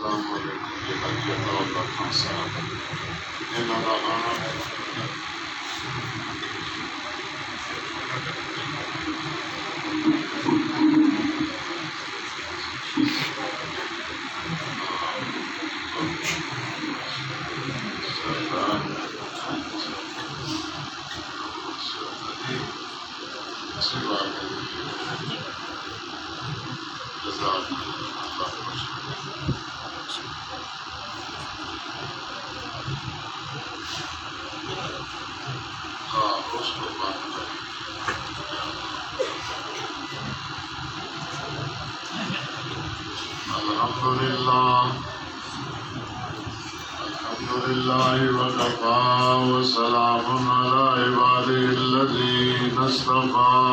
السلام علیکم بحجت اللہ خان صاحب انہوں کا آنا الحمدللہ وکفى وسلام علی عباده الذین اصطفى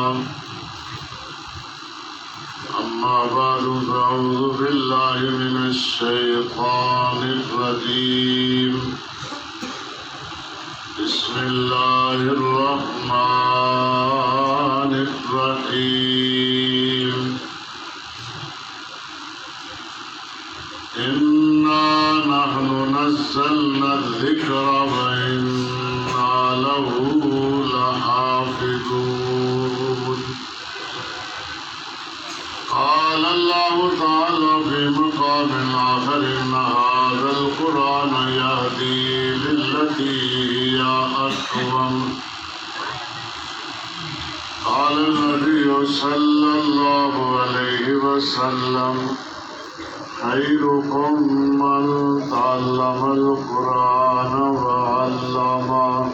اما بعد فاعوذ باللہ من الشیطان الرجیم بسم اللہ الرحمن الرحیم إنا نحن نزلنا الذكر وإنا له لحافظون قال الله تعالى في مقام آخر إن هذا القرآن يهدي للتي هي أقوم قال النبي صلى الله عليه وسلم خيركم من تعلم القرآن وعلمه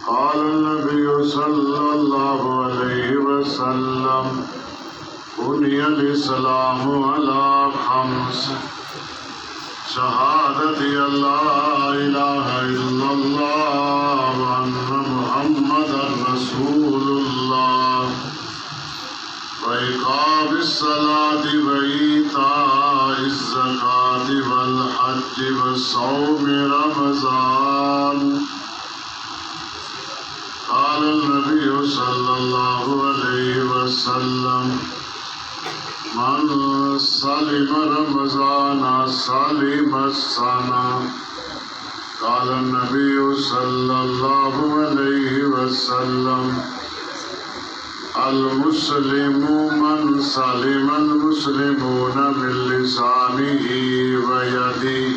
قال النبي صلى الله عليه وسلم بني الإسلام على خمس شهادة أن لا إله إلا الله وأن محمدا رسول الله وإقام الصلاة وإيتاء الزكاة والحج وصوم رمضان قال النبي صلى الله عليه وسلم من سلم رمضان سلم السنة قال النبي صلى الله عليه وسلم المسلم من سلم المسلمون من لسانه ويده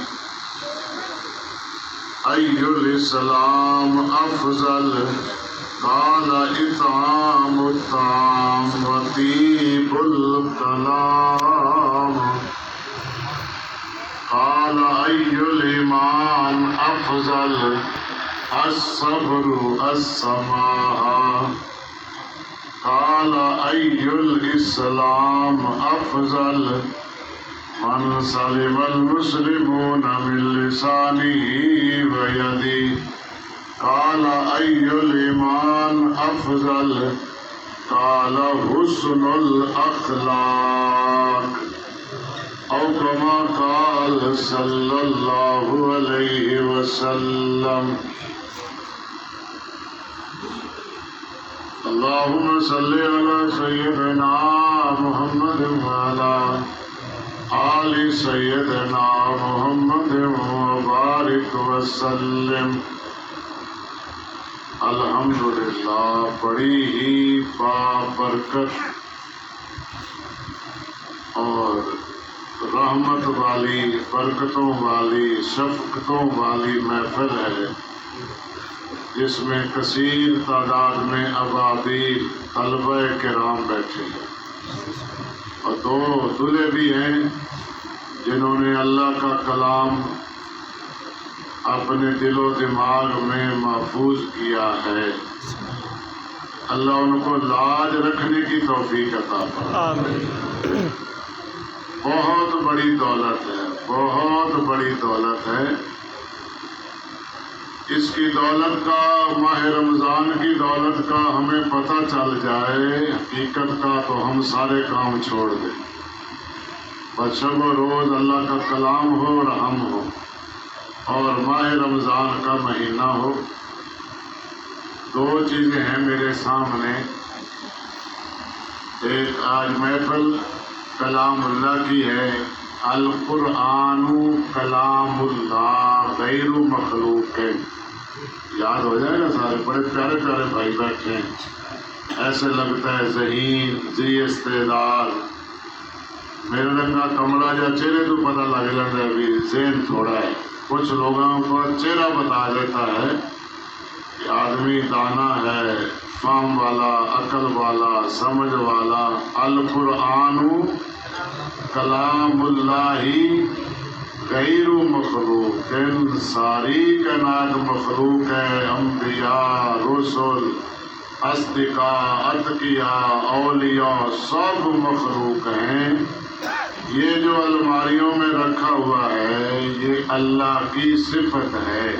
أي الإسلام أفضل قال إطعام الطعام وطيب الكلام قال أي الإيمان أفضل الصبر السماحة قال أي الإسلام أفضل من سلم المسلمون من لسانه ويده قال أي الإيمان أفضل قال حسن الأخلاق أو كما قال صلى الله عليه وسلم اللهم صل على سيدنا محمد وعلى آل سيدنا محمد وبارك وسلم الحمدللہ بڑی ہی بابرکت اور رحمت والی برکتوں والی شفقتوں والی محفل ہے جس میں کثیر تعداد میں ابابیل طلبہ کرام بیٹھے ہیں اور دو دلہے بھی ہیں جنہوں نے اللہ کا کلام اپنے دل و دماغ میں محفوظ کیا ہے. اللہ ان کو لاج رکھنے کی توفیق عطا فرمائے. بہت بڑی دولت ہے، بہت بڑی دولت ہے. اس کی دولت کا، ماہ رمضان کی دولت کا ہمیں پتہ چل جائے حقیقت کا تو ہم سارے کام چھوڑ دیں. شب و روز اللہ کا کلام ہو اور ہم ہو اور ماہ رمضان کا مہینہ ہو. دو چیزیں ہیں میرے سامنے. ایک آج محفل کلام اللہ کی ہے القرآن کلام اللہ غیر مخلوق ہے. یاد ہو جائے گا سارے. بڑے پیارے پیارے بھائی بیٹھے ہیں، ایسے لگتا ہے ذہین ذی استعداد. میرے رنگا کمڑا یا چہرے تو پتہ لگ جاتا ہے بھی ذہن تھوڑا ہے. کچھ لوگوں کو چہرہ بتا دیتا ہے کہ آدمی دانا ہے، فہم والا، عقل والا، سمجھ والا. القرآن کلام اللہ غیر مخلوق. ساری کائنات مخلوق ہے. انبیاء، رسل، اصدقاء، اتقیاء، اولیاء سب مخلوق ہیں. یہ جو الماریوں میں رکھا ہوا ہے یہ اللہ کی صفت ہے.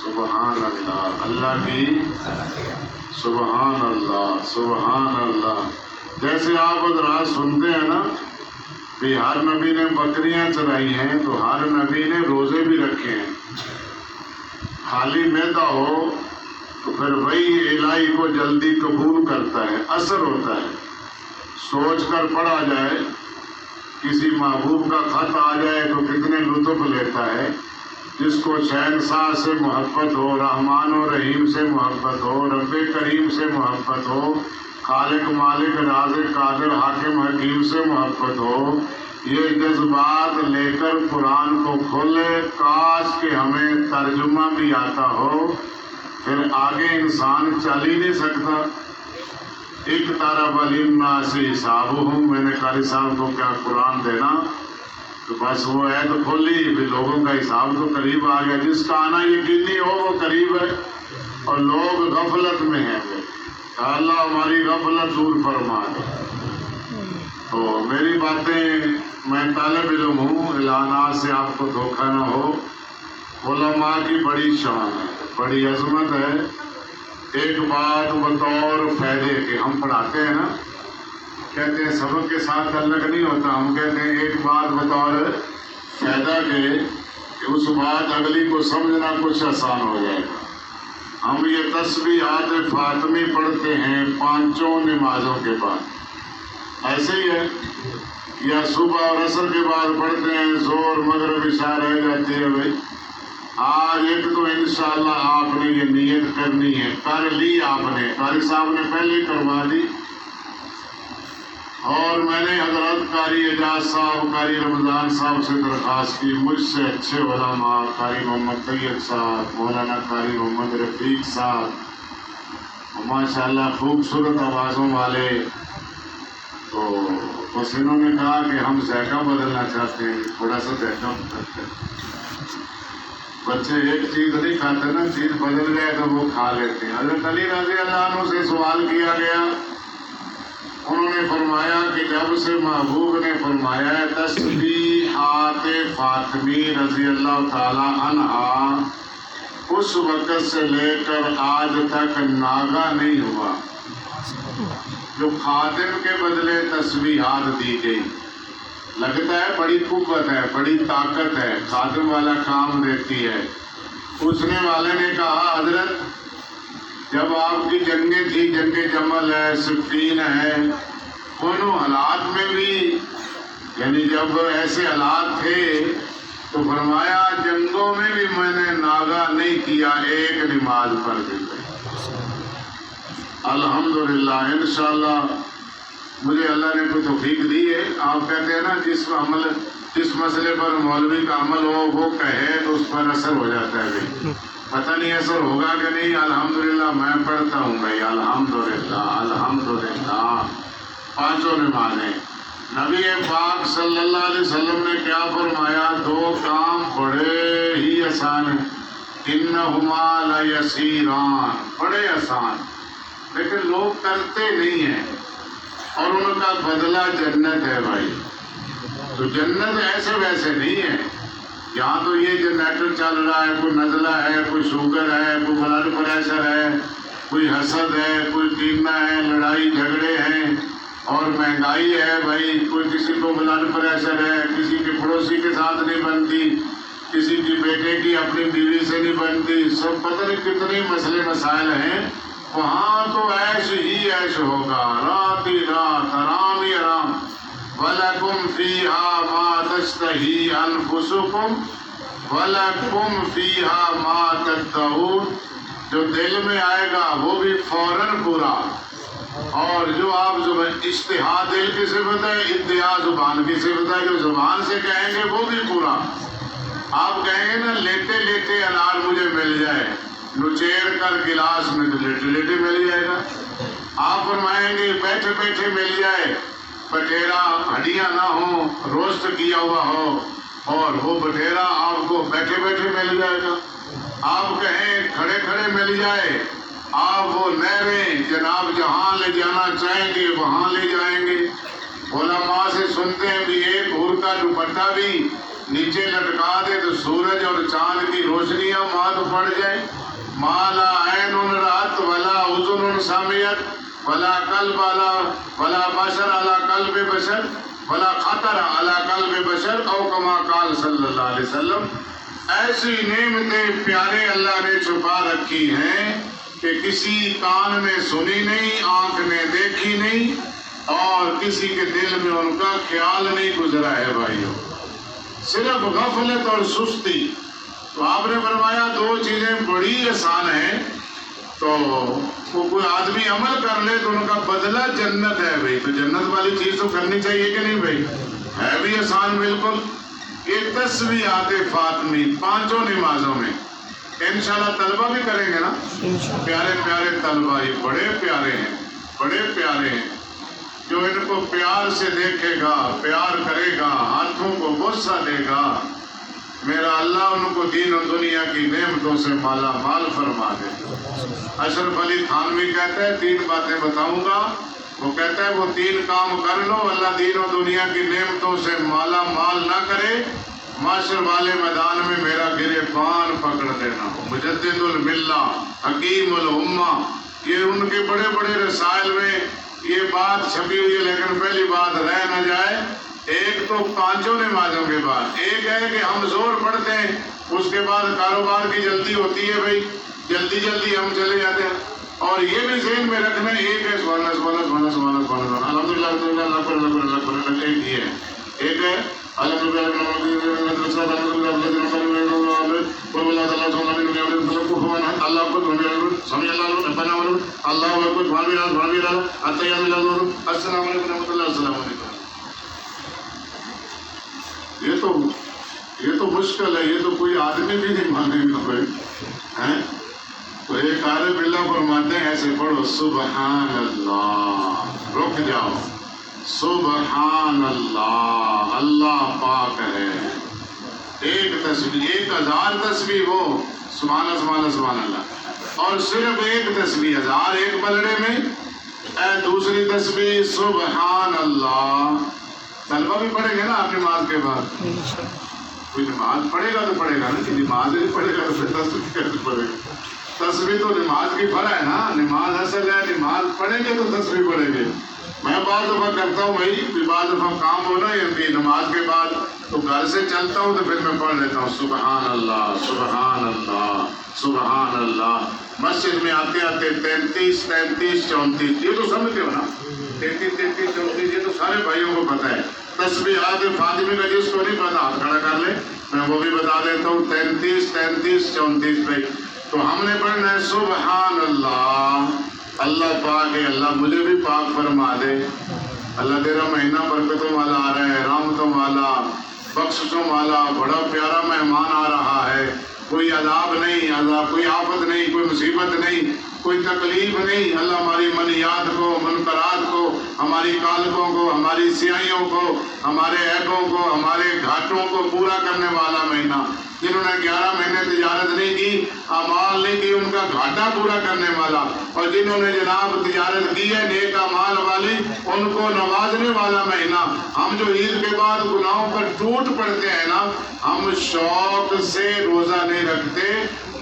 سبحان اللہ. اللہ کی سبحان اللہ سبحان اللہ. جیسے آپ حضرات سنتے ہیں نا کہ ہر نبی نے بکریاں چرائی ہیں تو ہر نبی نے روزے بھی رکھے ہیں. خالی معدہ ہو تو پھر وہی الہی کو جلدی قبول کرتا ہے. اثر ہوتا ہے. سوچ کر پڑھا جائے، کسی محبوب کا خط آ جائے تو کتنے لطف لیتا ہے. جس کو شہنشاہ سے محبت ہو، رحمان و رحیم سے محبت ہو، رب کریم سے محبت ہو، خالق مالک رازق قادر حاکم حکیم سے محبت ہو، یہ جذبات لے کر قرآن کو کھولے. کاش کہ ہمیں ترجمہ بھی آتا ہو، پھر آگے انسان چل ہی نہیں سکتا. اقترب للناس حسابهم. میں نے قاری صاحب کو کیا قرآن دینا تو بس وہ ہے تو کھولی بھی لوگوں کا حساب تو قریب آ گیا. جس کا آنا یقینی ہو وہ قریب ہے اور لوگ غفلت میں ہیں. اللہ ہماری غفلت دور فرما دے. تو میری باتیں، میں طالب علم ہوں، اعلانات سے آپ کو دھوکہ نہ ہو. علماء کی بڑی شان ہے، بڑی عظمت ہے. ایک بات بطور فائدے کے ہم پڑھاتے ہیں نا، کہتے ہیں سبق کے ساتھ تعلق نہیں ہوتا. ہم کہتے ہیں ایک بات بطور فائدہ کے کہ اس بات اگلی کو سمجھنا کچھ آسان ہو جائے گا. ہم یہ تسبیحات فاطمی پڑھتے ہیں پانچوں نمازوں کے بعد. ایسے ہی ہے. یا صبح اور عصر کے بعد پڑھتے ہیں، زور مغرب عشاء رہ جاتی ہے. بھائی آج ایک تو انشاءاللہ آپ نے یہ نیت کرنی ہے، کر لی آپ نے، قاری صاحب نے پہلے ہی کروا دی. اور میں نے حضرت قاری اعجاز صاحب، قاری رمضان صاحب سے درخواست کی، مجھ سے اچھے علماء، قاری محمد طیب صاحب، مولانا قاری محمد رفیق صاحب، ماشاءاللہ خوبصورت آوازوں والے. تو بس انہوں نے کہا کہ ہم ذائقہ بدلنا چاہتے ہیں، تھوڑا سا ذائقہ بدلتے ہیں. بچے ایک چیز نہیں کھاتے نا، چیز بدل گئے تو وہ کھا لیتے ہیں. حضرت علی رضی اللہ عنہ سے سوال کیا گیا، انہوں نے فرمایا کہ جب سے محبوب نے فرمایا ہے تسبیحات فاطمی رضی اللہ تعالی عنہا، اس وقت سے لے کر آج تک ناگا نہیں ہوا جو خادم کے بدلے تسبیحات دی گئی. لگتا ہے بڑی قوت ہے، بڑی طاقت ہے، خادم والا کام دیتی ہے. پوچھنے والے نے کہا حضرت جب آپ کی جنگیں تھی، جنگ جمل ہے، صفین ہے، ان حالات میں بھی، یعنی جب ایسے حالات تھے تو فرمایا جنگوں میں بھی میں نے ناگا نہیں کیا، ایک نماز پڑھ دی. الحمدللہ. انشاءاللہ مجھے اللہ نے کوئی توفیق دی ہے. آپ کہتے ہیں نا جس مسئلے پر مولوی کا عمل ہو وہ کہے تو اس پر اثر ہو جاتا ہے. بھائی پتہ نہیں اثر ہوگا کہ نہیں. الحمدللہ میں پڑھتا ہوں بھائی، الحمدللہ الحمدللہ. پانچوں نمازیں. نبی پاک صلی اللہ علیہ وسلم نے کیا فرمایا؟ دو کام بڑے ہی آسان ہیں. انہما لیسیران، بڑے آسان، لیکن لوگ کرتے نہیں ہیں اور ان کا بدلہ جنت ہے. بھائی تو جنت ایسے ویسے نہیں ہے. یہاں تو یہ جنریٹر چل رہا ہے، کوئی نزلہ ہے، کوئی شوگر ہے، کوئی بلڈ پریشر ہے، کوئی حسد ہے، کوئی کینہ ہے، لڑائی جھگڑے ہیں اور مہنگائی ہے. بھائی کوئی کسی کو بلڈ پریشر ہے، کسی کے پڑوسی کے ساتھ نہیں بنتی، کسی کی بیٹے کی اپنی بیوی سے نہیں بنتی. سب پتہ نہیں کتنے مسئلے مسائل ہیں. وہاں تو عیش ہی عیش ہوگا، رات ہی رات، آرام ہی آرام. وَلَكُمْ فِيهَا مَا تَشْتَهِي أَنفُسُكُمْ وَلَكُمْ فِيهَا مَا تَدَّعُونَ. جو دل میں آئے گا وہ بھی فوراً پورا، اور جو آپ اشتہا دل کی صفت ہے، ادعا زبان کی صفت ہے، جو زبان سے کہیں گے وہ بھی پورا. آپ کہیں گے نا لیٹے لیٹے انار مجھے مل جائے، نچیر کر گلاس میں تو لیٹے لیٹے مل جائے گا. آپ فرمائیں گے بیٹھے بیٹھے مل جائے، بٹیرا ہڈیاں نہ ہوں، روسٹ کیا ہوا ہو، اور وہ بٹیرا آپ کو بیٹھے بیٹھے مل جائے گا. آپ کہیں کھڑے کھڑے مل جائے، آپ وہ نہریں جناب جہاں لے جانا چاہیں گے وہاں لے جائیں گے. علماء سے سنتے ہیں بھی ایک حور کا دوپٹہ بھی نیچے لٹکا دے تو سورج اور چاند کی روشنیاں مات پڑ جائیں. مالا عین رات ولا اذن سمعت ولا قلب ولا بشر علی قلب بشر ولا خطر علی قلب بشر او کما قال صلی اللہ علیہ وسلم. ایسی نعمتیں پیارے اللہ نے چھپا رکھی ہیں کہ کسی کان نے سنی نہیں، آنکھ نے دیکھی نہیں، اور کسی کے دل میں ان کا خیال نہیں گزرا ہے. بھائیو صرف غفلت اور سستی. تو آپ نے فرمایا دو چیزیں بڑی آسان ہیں، تو وہ کوئی آدمی عمل کر لے تو ان کا بدلہ جنت ہے. بھائی تو جنت والی چیز تو کرنی چاہیے کہ نہیں بھائی؟ ہے بھی آسان بالکل. یہ تسبیحات فاطمی 5 نمازوں میں انشاءاللہ طلبہ بھی کریں گے نا. پیارے پیارے طلبہ، یہ بڑے پیارے ہیں، بڑے پیارے ہیں. جو ان کو پیار سے دیکھے گا، پیار کرے گا، ہاتھوں کو بوسہ دے گا، میرا اللہ ان کو دین و دنیا کی نعمتوں سے مالا مال فرما دے. اشرف علی تھانوی کہتا ہے 3 باتیں بتاؤں گا. وہ کہتا ہے وہ 3 کام کر لو، اللہ دین و دنیا کی نعمتوں سے مالا مال نہ کرے، معاشر والے میدان میں میرا گریبان پکڑ دینا. مجدد الملہ، حکیم الامہ، یہ ان کے بڑے بڑے رسائل میں یہ بات چھپی ہوئی ہے. لیکن پہلی بات رہ نہ جائے، ایک تو 5 نمازوں کے بعد ایک ہے کہ ہم زور پڑھتے ہیں، اس کے بعد کاروبار کی جلدی ہوتی ہے، بھائی جلدی جلدی ہم چلے جاتے ہیں. اور یہ بھی ذہن میں رکھنا ایک ہے سبحان اللہ سبحان اللہ سبحان اللہ سبحان اللہ الحمدللہ الحمدللہ اللہ اکبر اللہ اکبر اللہ اکبر اللہ. ایک یہ ہے، ایک ہے السلام علیکم رحمۃ اللہ. السلام علیکم. یہ تو مشکل ہے، یہ تو کوئی آدمی بھی نہیں مانے گا بھائی. تو ایک عارف باللہ فرماتے ہیں ایسے پڑھو سبحان اللہ، رک جاؤ، سبحان اللہ، اللہ پاک ہے. ایک تسبیح 1000 تسبیح وہ سبحان اللہ سبحان اللہ سبحان اللہ، اور صرف ایک تسبیح 1000 ایک پلڑے میں. دوسری تسبیح سبحان اللہ. طلبہ بھی پڑھیں گے نا آپ نماز کے بعد. کوئی نماز پڑھے گا تو پڑھے گا نا، کہ نماز نہیں پڑھے گا تو پھر تسبیح کیسے پڑھے گا؟ تسبیح تو نماز کی فرع ہے نا، نماز اصل ہے، نماز پڑھیں گے تو تسبیح پڑھیں گے. میں بعض دفعہ کرتا ہوں بھائی، بعض دفعہ کام ہونا ہے نماز کے بعد تو گھر سے چلتا ہوں تو پھر میں پڑھ لیتا ہوں سبحان اللہ سبحان اللہ سبحان اللہ. مسجد میں آتے آتے 33 33 34 یہ تو سمجھتے ہو نا، 33 33 34 یہ تو سارے بھائیوں کو پتہ ہے. تسبیحات فاطمی کا جس کو نہیں پتا ہاتھ کھڑا کر لے، میں وہ بھی بتا دیتا ہوں 33 33 34 پہ. تو ہم نے پڑھنا ہے سبحان اللہ. اللہ پاک ہے، اللہ مجھے بھی پاک فرما دے. اللہ تیرا مہینہ برکتوں والا آ رہا ہے، رحمتوں والا، بخششوں والا، بڑا پیارا مہمان آ رہا ہے. کوئی عذاب نہیں، کوئی آفت نہیں، کوئی مصیبت نہیں، کوئی تکلیف نہیں. اللہ ہماری منیات کو، منکرات کو، ہماری کالکوں کو، ہماری سیاہیوں کو، ہمارے عیبوں کو، ہمارے گھاٹوں کو پورا کرنے والا مہینہ. جنہوں نے 11 مہینے تجارت نہیں کی، اعمال نہیں کی، ان کا گھاٹا پورا کرنے والا. اور جنہوں نے جناب تجارت کی ہے نیک اعمال والی، ان کو نوازنے والا مہینہ. ہم جو عید کے بعد گناہوں پر ٹوٹ پڑتے ہیں نا، ہم شوق سے روزہ نہیں رکھتے،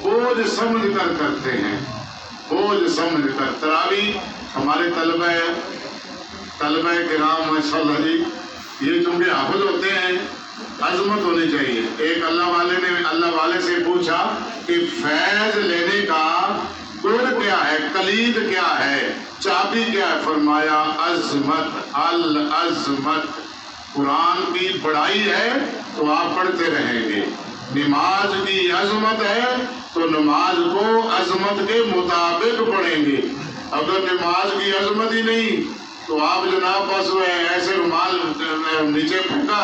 بوجھ سمجھ کر کرتے ہیں، بوجھ سمجھ کر. تراویح ہمارے طلبہ کرام ماشاء اللہ جی، یہ چونکہ حافظ ہوتے ہیں، عظمت ہونی چاہیے. ایک اللہ والے نے اللہ والے سے پوچھا کہ فیض لینے کا گڑ کیا ہے، کلید کیا ہے، چابی کیا ہے؟ فرمایا عظمت، العظمت. قرآن کی بڑائی ہے تو آپ پڑھتے رہیں گے، نماز کی عظمت ہے تو نماز کو عظمت کے مطابق پڑھیں گے۔ اگر نماز کی عظمت ہی نہیں تو آپ جناب بس ایسے رومال نیچے پھونکا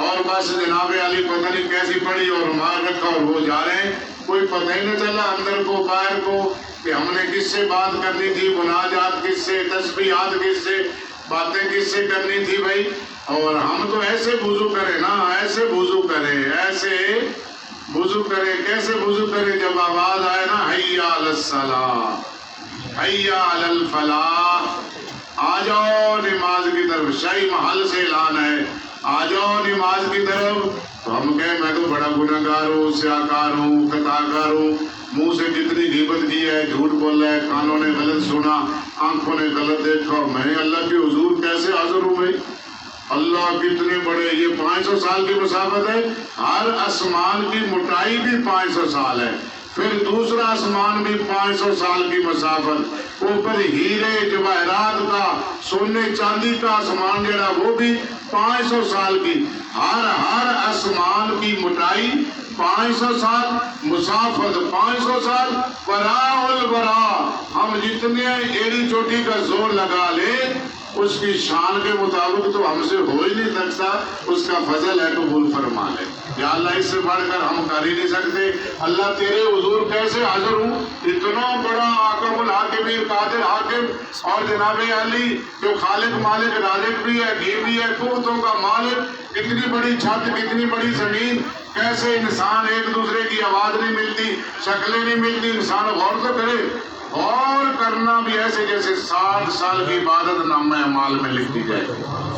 اور بس جناب علی پتہ نہیں کیسی پڑی اور رومال رکھا اور وہ جا رہے ہیں، کوئی پتہ ہی نہ چلا اندر کو باہر کو کہ ہم نے کس سے بات کرنی تھی، مناجات کس سے، تسبیحات کس سے، باتیں کس سے کرنی تھی بھائی۔ اور ہم تو ایسے وضو کریں نا، ایسے وضو کریں، ایسے وضو کریں، کیسے وضو کریں؟ جب آواز آئے نا حی علی الصلاۃ، حی علی الفلاح، آ جاؤ نماز کی طرف، شاہی محل سے اعلان ہے آ جاؤ نماز کی طرف، تو ہم کہیں میں تو بڑا گنہگار ہوں، سیاکار ہوں، خطاکار ہوں، منہ سے جتنی غیبت کی ہے، جھوٹ بول رہا ہے، کانوں نے غلط سنا، آنکھوں نے غلط دیکھا، میں اللہ کے حضور کیسے حاضر ہوں بھائی؟ اللہ کتنے بڑے، یہ 500 سال کی مسافت ہے، ہر آسمان کی موٹائی بھی 500 سال ہے، پھر دوسرا آسمان بھی 500 سال کی مسافت، اوپر ہیرے جواہرات کا، سونے چاندی کا آسمان جڑا وہ بھی 500 سال کی، ہر آسمان کی موٹائی 500 سال، مسافت 500 سال، براء البراء، ہم جتنے ایڑی چوٹی کا زور لگا لیں اس کی شان کے مطابق تو ہم سے ہو ہی نہیں سکتا، اس کا فضل ہے قبول فرما لے۔ یا اللہ اس سے بڑھ کر ہم کر ہی نہیں سکتے، اللہ تیرے حضور کیسے حاضر ہوں؟ اتنا بڑا حاکم الحاکمین قادر حاکم اور جناب علی جو خالق مالک رازق بھی ہے، گھی بھی ہے، قوتوں کا مالک، اتنی بڑی چھت، کتنی بڑی زمین، کیسے انسان ایک دوسرے کی آواز نہیں ملتی، شکلیں نہیں ملتی، انسان غور تو کرے، اور کرنا بھی ایسے جیسے 60 سال کی عبادت نامہ اعمال میں لکھ دی جائے،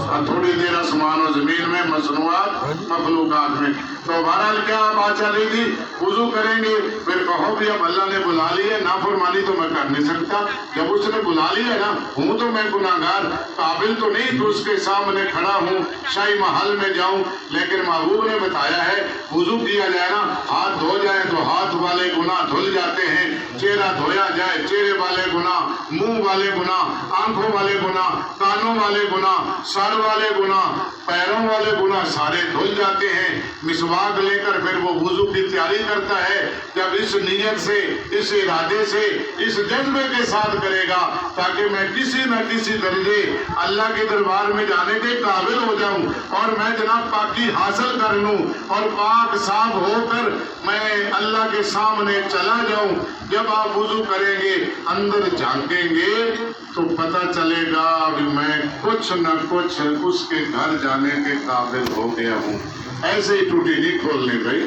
اور تھوڑی دیر آسمان و زمین میں، مصنوعات مخلوقات میں۔ تو بہرحال کیا بات چل رہی تھی؟ وضو کریں گے، پھر کہو بھی اب اللہ نے بلا لی ہے، نافرمانی تو میں کر نہیں سکتا، جب اس نے بلا لی ہے نا، ہوں تو میں گناہگار، قابل تو نہیں کہ اس کے سامنے کھڑا ہوں، شاہی محل میں جاؤں، لیکن محبوب نے بتایا ہے وضو کیا جائے نا، ہاتھ دھو جائے تو ہاتھ والے گناہ دھل جاتے ہیں، چہرہ دھویا جائے چہرے والے گناہ، منہ والے گناہ، آنکھوں والے گناہ، کانوں والے گناہ، سر والے گناہ، پیروں والے گناہ سارے دھل جاتے ہیں۔ مسواک لے کر پھر وہ وضو کی تیاری کرتا ہے، جب اس نیت سے، اس ارادے سے، اس جذبے کے ساتھ کرے گا تاکہ میں کسی نہ کسی درجے اللہ کے دربار میں جانے کے قابل ہو جاؤں اور میں جناب پاکی حاصل کر لوں اور پاک صاف ہو کر میں اللہ کے سامنے چلا جاؤں۔ جب آپ وضو کریں گے، اندر جھانکیں گے تو پتہ چلے گا کہ میں کچھ نہ کچھ اس کے گھر جانے کے قابل ہو گیا ہوں۔ ایسے ہی ٹوٹی نہیں کھولنی بھائی،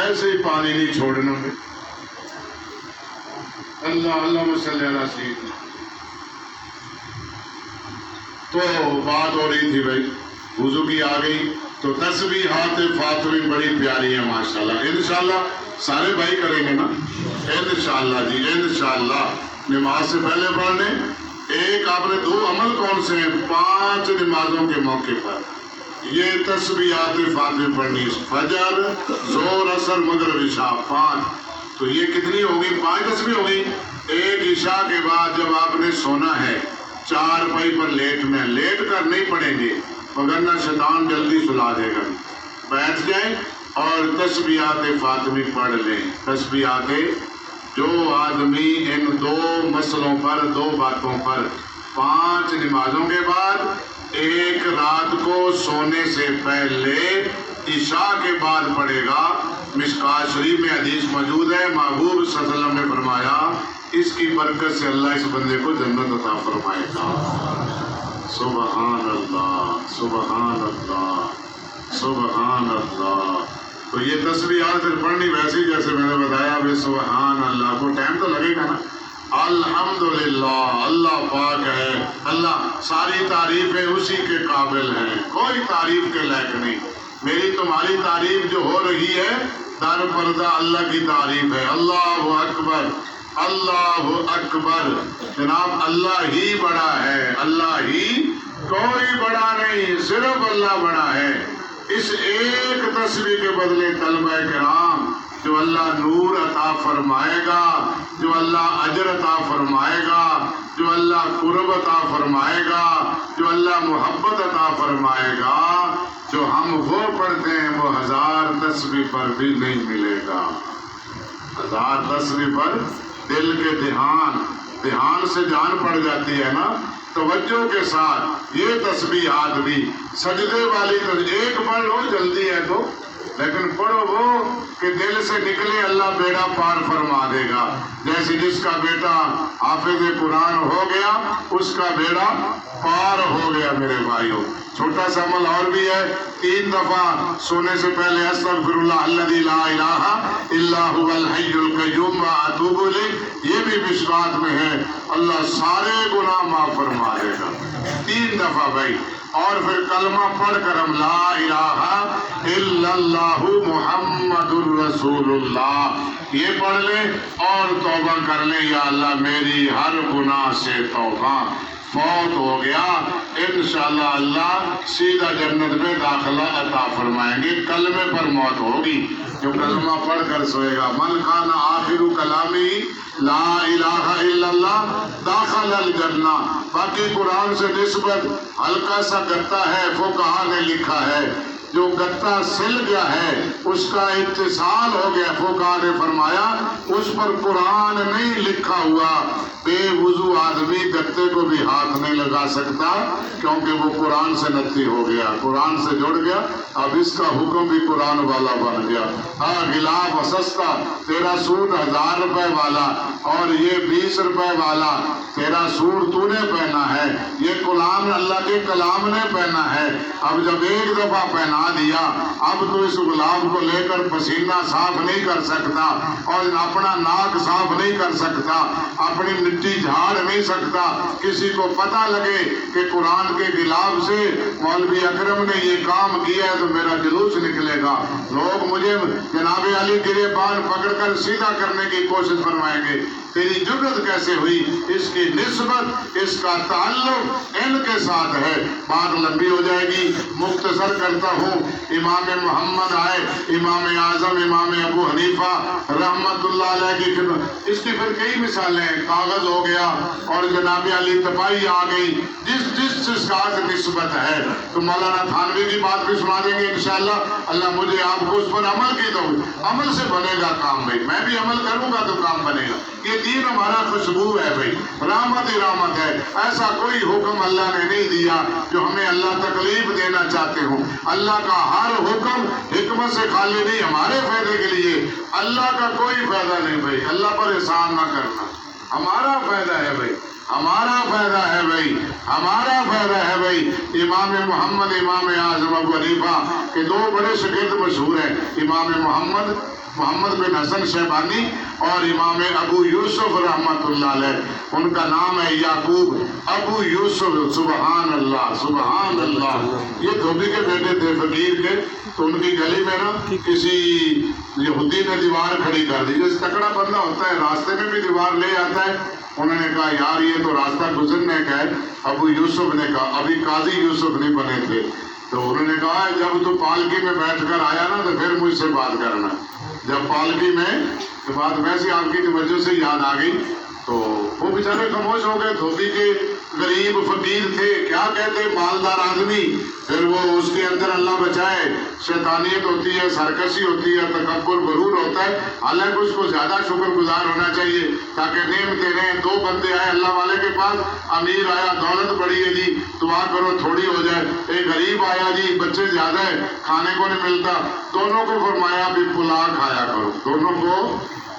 ایسے ہی پانی نہیں چھوڑنا بھائی۔ اللہ صلی علی سیدنا۔ تو بات ہو رہی تھی بھائی، وضو کی آ گئی تو تسبیحات فاطمی بڑی پیاری ہے ماشاءاللہ، انشاءاللہ سارے بھائی کریں گے نا انشاءاللہ جی، انشاءاللہ نماز سے پہلے پڑھنے۔ ایک آپ نے 2 عمل کون سے ہیں 5 نمازوں کے موقع پر یہ تسبیحات فاطمی پڑھنی، فجر، ظہر، عصر، مغرب، عشاء، 5، تو یہ کتنی ہوگی؟ 5 تسبیح ہوگی۔ ایک عشاء کے بعد جب آپ نے سونا ہے، 4 پائی پر لیٹ کر نہیں پڑھیں گے وگرنہ شیطان جلدی سلا دے گا، بیٹھ جائیں اور تسبیحات فاطمی پڑھ لیں۔ تسبیحات، جو آدمی ان 2 مسئلوں پر، 2 باتوں پر 5 نمازوں کے بعد، ایک رات کو سونے سے پہلے عشاء کے بعد پڑھے گا، مشکوٰۃ شریف میں حدیث موجود ہے، محبوب صلی اللہ علیہ وسلم نے فرمایا اس کی برکت سے اللہ اس بندے کو جنت عطا فرمائے گا۔ سبحان اللہ، سبحان اللہ، سبحان اللہ۔ تو یہ تسبیحات پھر پڑھنی ویسی جیسے میں نے بتایا، بھی سبحان اللہ کو ٹائم تو لگے گا نا۔ الحمدللہ، اللہ پاک ہے، اللہ ساری تعریفیں اسی کے قابل ہیں، کوئی تعریف کے لائق نہیں۔ میری تمہاری تعریف جو ہو رہی ہے در پردہ اللہ کی تعریف ہے۔ اللہ اکبر، اللہ اکبر، جناب اللہ ہی بڑا ہے، اللہ ہی، کوئی بڑا نہیں، صرف اللہ بڑا ہے۔ اس ایک تسبیح کے بدلے طلبہ کرام جو اللہ نور عطا فرمائے گا، جو اللہ اجر عطا فرمائے گا، جو اللہ قرب عطا فرمائے گا، جو اللہ محبت عطا فرمائے گا، جو ہم وہ پڑھتے ہیں وہ 1000 تسبیح پر بھی نہیں ملے گا۔ 1000 تسبیح پر دل کے دھیان سے جان پڑ جاتی ہے نا، توجہ کے ساتھ یہ تسبیحات بھی سجدے والی ایک پڑھ لو جلدی ہے تو، لیکن پڑھو وہ کہ دل سے نکلے، اللہ بیڑا پار فرما دے گا۔ جیسے جس کا بیٹا حافظ قرآن ہو گیا اس کا بیڑا پار ہو گیا۔ میرے بھائیوں چھوٹا سا عمل اور بھی ہے، 3 دفعہ سونے سے پہلے استغفر اللہ الذی لا الہ الا هو الحی القیوم واتوب الیہ، یہ بھی مشکوٰۃ میں ہے، اللہ سارے گناہ معاف فرما دے گا 3 دفعہ بھائی۔ اور پھر کلمہ پڑھ کر ہم لا الہ الا اللہ محمد الرسول اللہ یہ پڑھ لیں اور توبہ کر لیں، یا اللہ میری ہر گناہ سے توبہ، فوت ہو گیا انشاءاللہ اللہ سیدھا جنت میں داخلہ عطا فرمائیں گے۔ کلمے پر موت ہوگی، جو کلمہ پڑھ کر سوئے گا، من کان آخر کلامی لا الہ الا اللہ داخل الجنہ۔ باقی قرآن سے نسبت ہلکا سا گتا ہے، فقہا نے لکھا ہے جو گتا سل گیا ہے اس کا اتصال ہو گیا، فقہا نے فرمایا اس پر قرآن نہیں لکھا ہوا، بے وضو آدمی گتے کو بھی ہاتھ نہیں لگا سکتا کیونکہ وہ قرآن سے نتی ہو گیا، قرآن سے جڑ گیا، اب اس کا حکم بھی قرآن والا بن گیا۔ غلاف سستا، تیرا سوٹ 1000 روپے والا اور یہ 20 روپے والا، تیرا سوٹ تو نے پہنا ہے، یہ کلام اللہ کے کلام نے پہنا ہے، اب جب ایک دفعہ پہنا دیا اب تو اس غلام کو لے کر پسینہ صاف نہیں کر سکتا اور اپنا ناک صاف نہیں کر سکتا، اپنی مٹی جھاڑ نہیں سکتا، کسی کو پتہ لگے کہ قرآن کے غلاف سے مولوی اکرم نے یہ کام کیا ہے تو میرا جلوس نکلے گا، لوگ مجھے جناب علی گریبان پکڑ کر سیدھا کرنے کی کوشش فرمائیں گے، تیری جرت کیسے ہوئی؟ اس کی نسبت، اس کا تعلق ان کے ساتھ ہے۔ بات لمبی ہو جائے گی، مختصر کرتا ہوں۔ امام محمد آئے، امام اعظم امام ابو حنیفہ رحمت اللہ علیہ کی خدمت، اس کی پھر کئی مثالیں، کاغذ ہو گیا اور جناب علی تپائی آ گئی، جس کا نسبت ہے تو مولانا تھانوی کی بات بھی سنا دیں گے انشاءاللہ، اللہ مجھے آپ کو اس پر عمل کی دو، عمل سے بنے گا کام بھائی، میں بھی عمل کروں گا تو کام بنے گا۔ یہ دین ہمارا خوشبو ہے بھائی، رحمت ہی رحمت ہے، ایسا کوئی حکم اللہ نے نہیں دیا جو ہمیں اللہ تکلیف دینا چاہتے ہوں۔ اللہ کا ہر حکم حکمت سے خالی نہیں، ہمارے فائدے کے لیے، اللہ کا کوئی فائدہ نہیں بھائی، اللہ پر احسان نہ کرنا، ہمارا فائدہ ہے بھائی، ہمارا فائدہ ہے بھائی، ہمارا فائدہ ہے بھائی۔ امام محمد امام اعظم ابو حنیفہ کے 2 بڑے شاگرد مشہور ہیں، امام محمد بن حسن شیبانی اور امام ابو یوسف رحمت اللہ علیہ، ان کا نام ہے یعقوب ابو یوسف، سبحان اللہ سبحان اللہ۔ یہ دھوبی کے بیٹے تھے فقیر کے، تو ان کی گلی میں نا کسی یہودی نے دیوار کھڑی کر دی، جیسے تکڑا بندہ ہوتا ہے راستے میں بھی دیوار لے آتا ہے، انہوں نے کہا یار یہ تو راستہ گزرنے کا ہے۔ ابو یوسف نے کہا، ابھی قاضی یوسف نہیں بنے تھے، تو انہوں نے کہا جب تو پالکی میں بیٹھ کر آیا نا تو پھر مجھ سے بات کرنا۔ جب پالکی میں تو بات ویسے آپ کی توجہ سے یاد آ گئی تو وہ بیچارے خاموش ہو گئے، دھوبی کے غریب فقیر تھے، کیا کہتے مالدار آدمی، پھر وہ اس کے اندر اللہ بچائے شیطانیت ہوتی ہے، سرکشی ہوتی ہے، تکبر غرور ہوتا ہے، حالانکہ اس کو زیادہ شکر گزار ہونا چاہیے تاکہ نعمتیں رہیں۔ 2 بندے آئے اللہ والے کے پاس، امیر آیا دولت بڑی ہے جی دعا کرو تھوڑی ہو جائے، ایک غریب آیا جی بچے زیادہ ہے کھانے کو نہیں ملتا، دونوں کو فرمایا بھی پلاؤ کھایا کرو، دونوں کو۔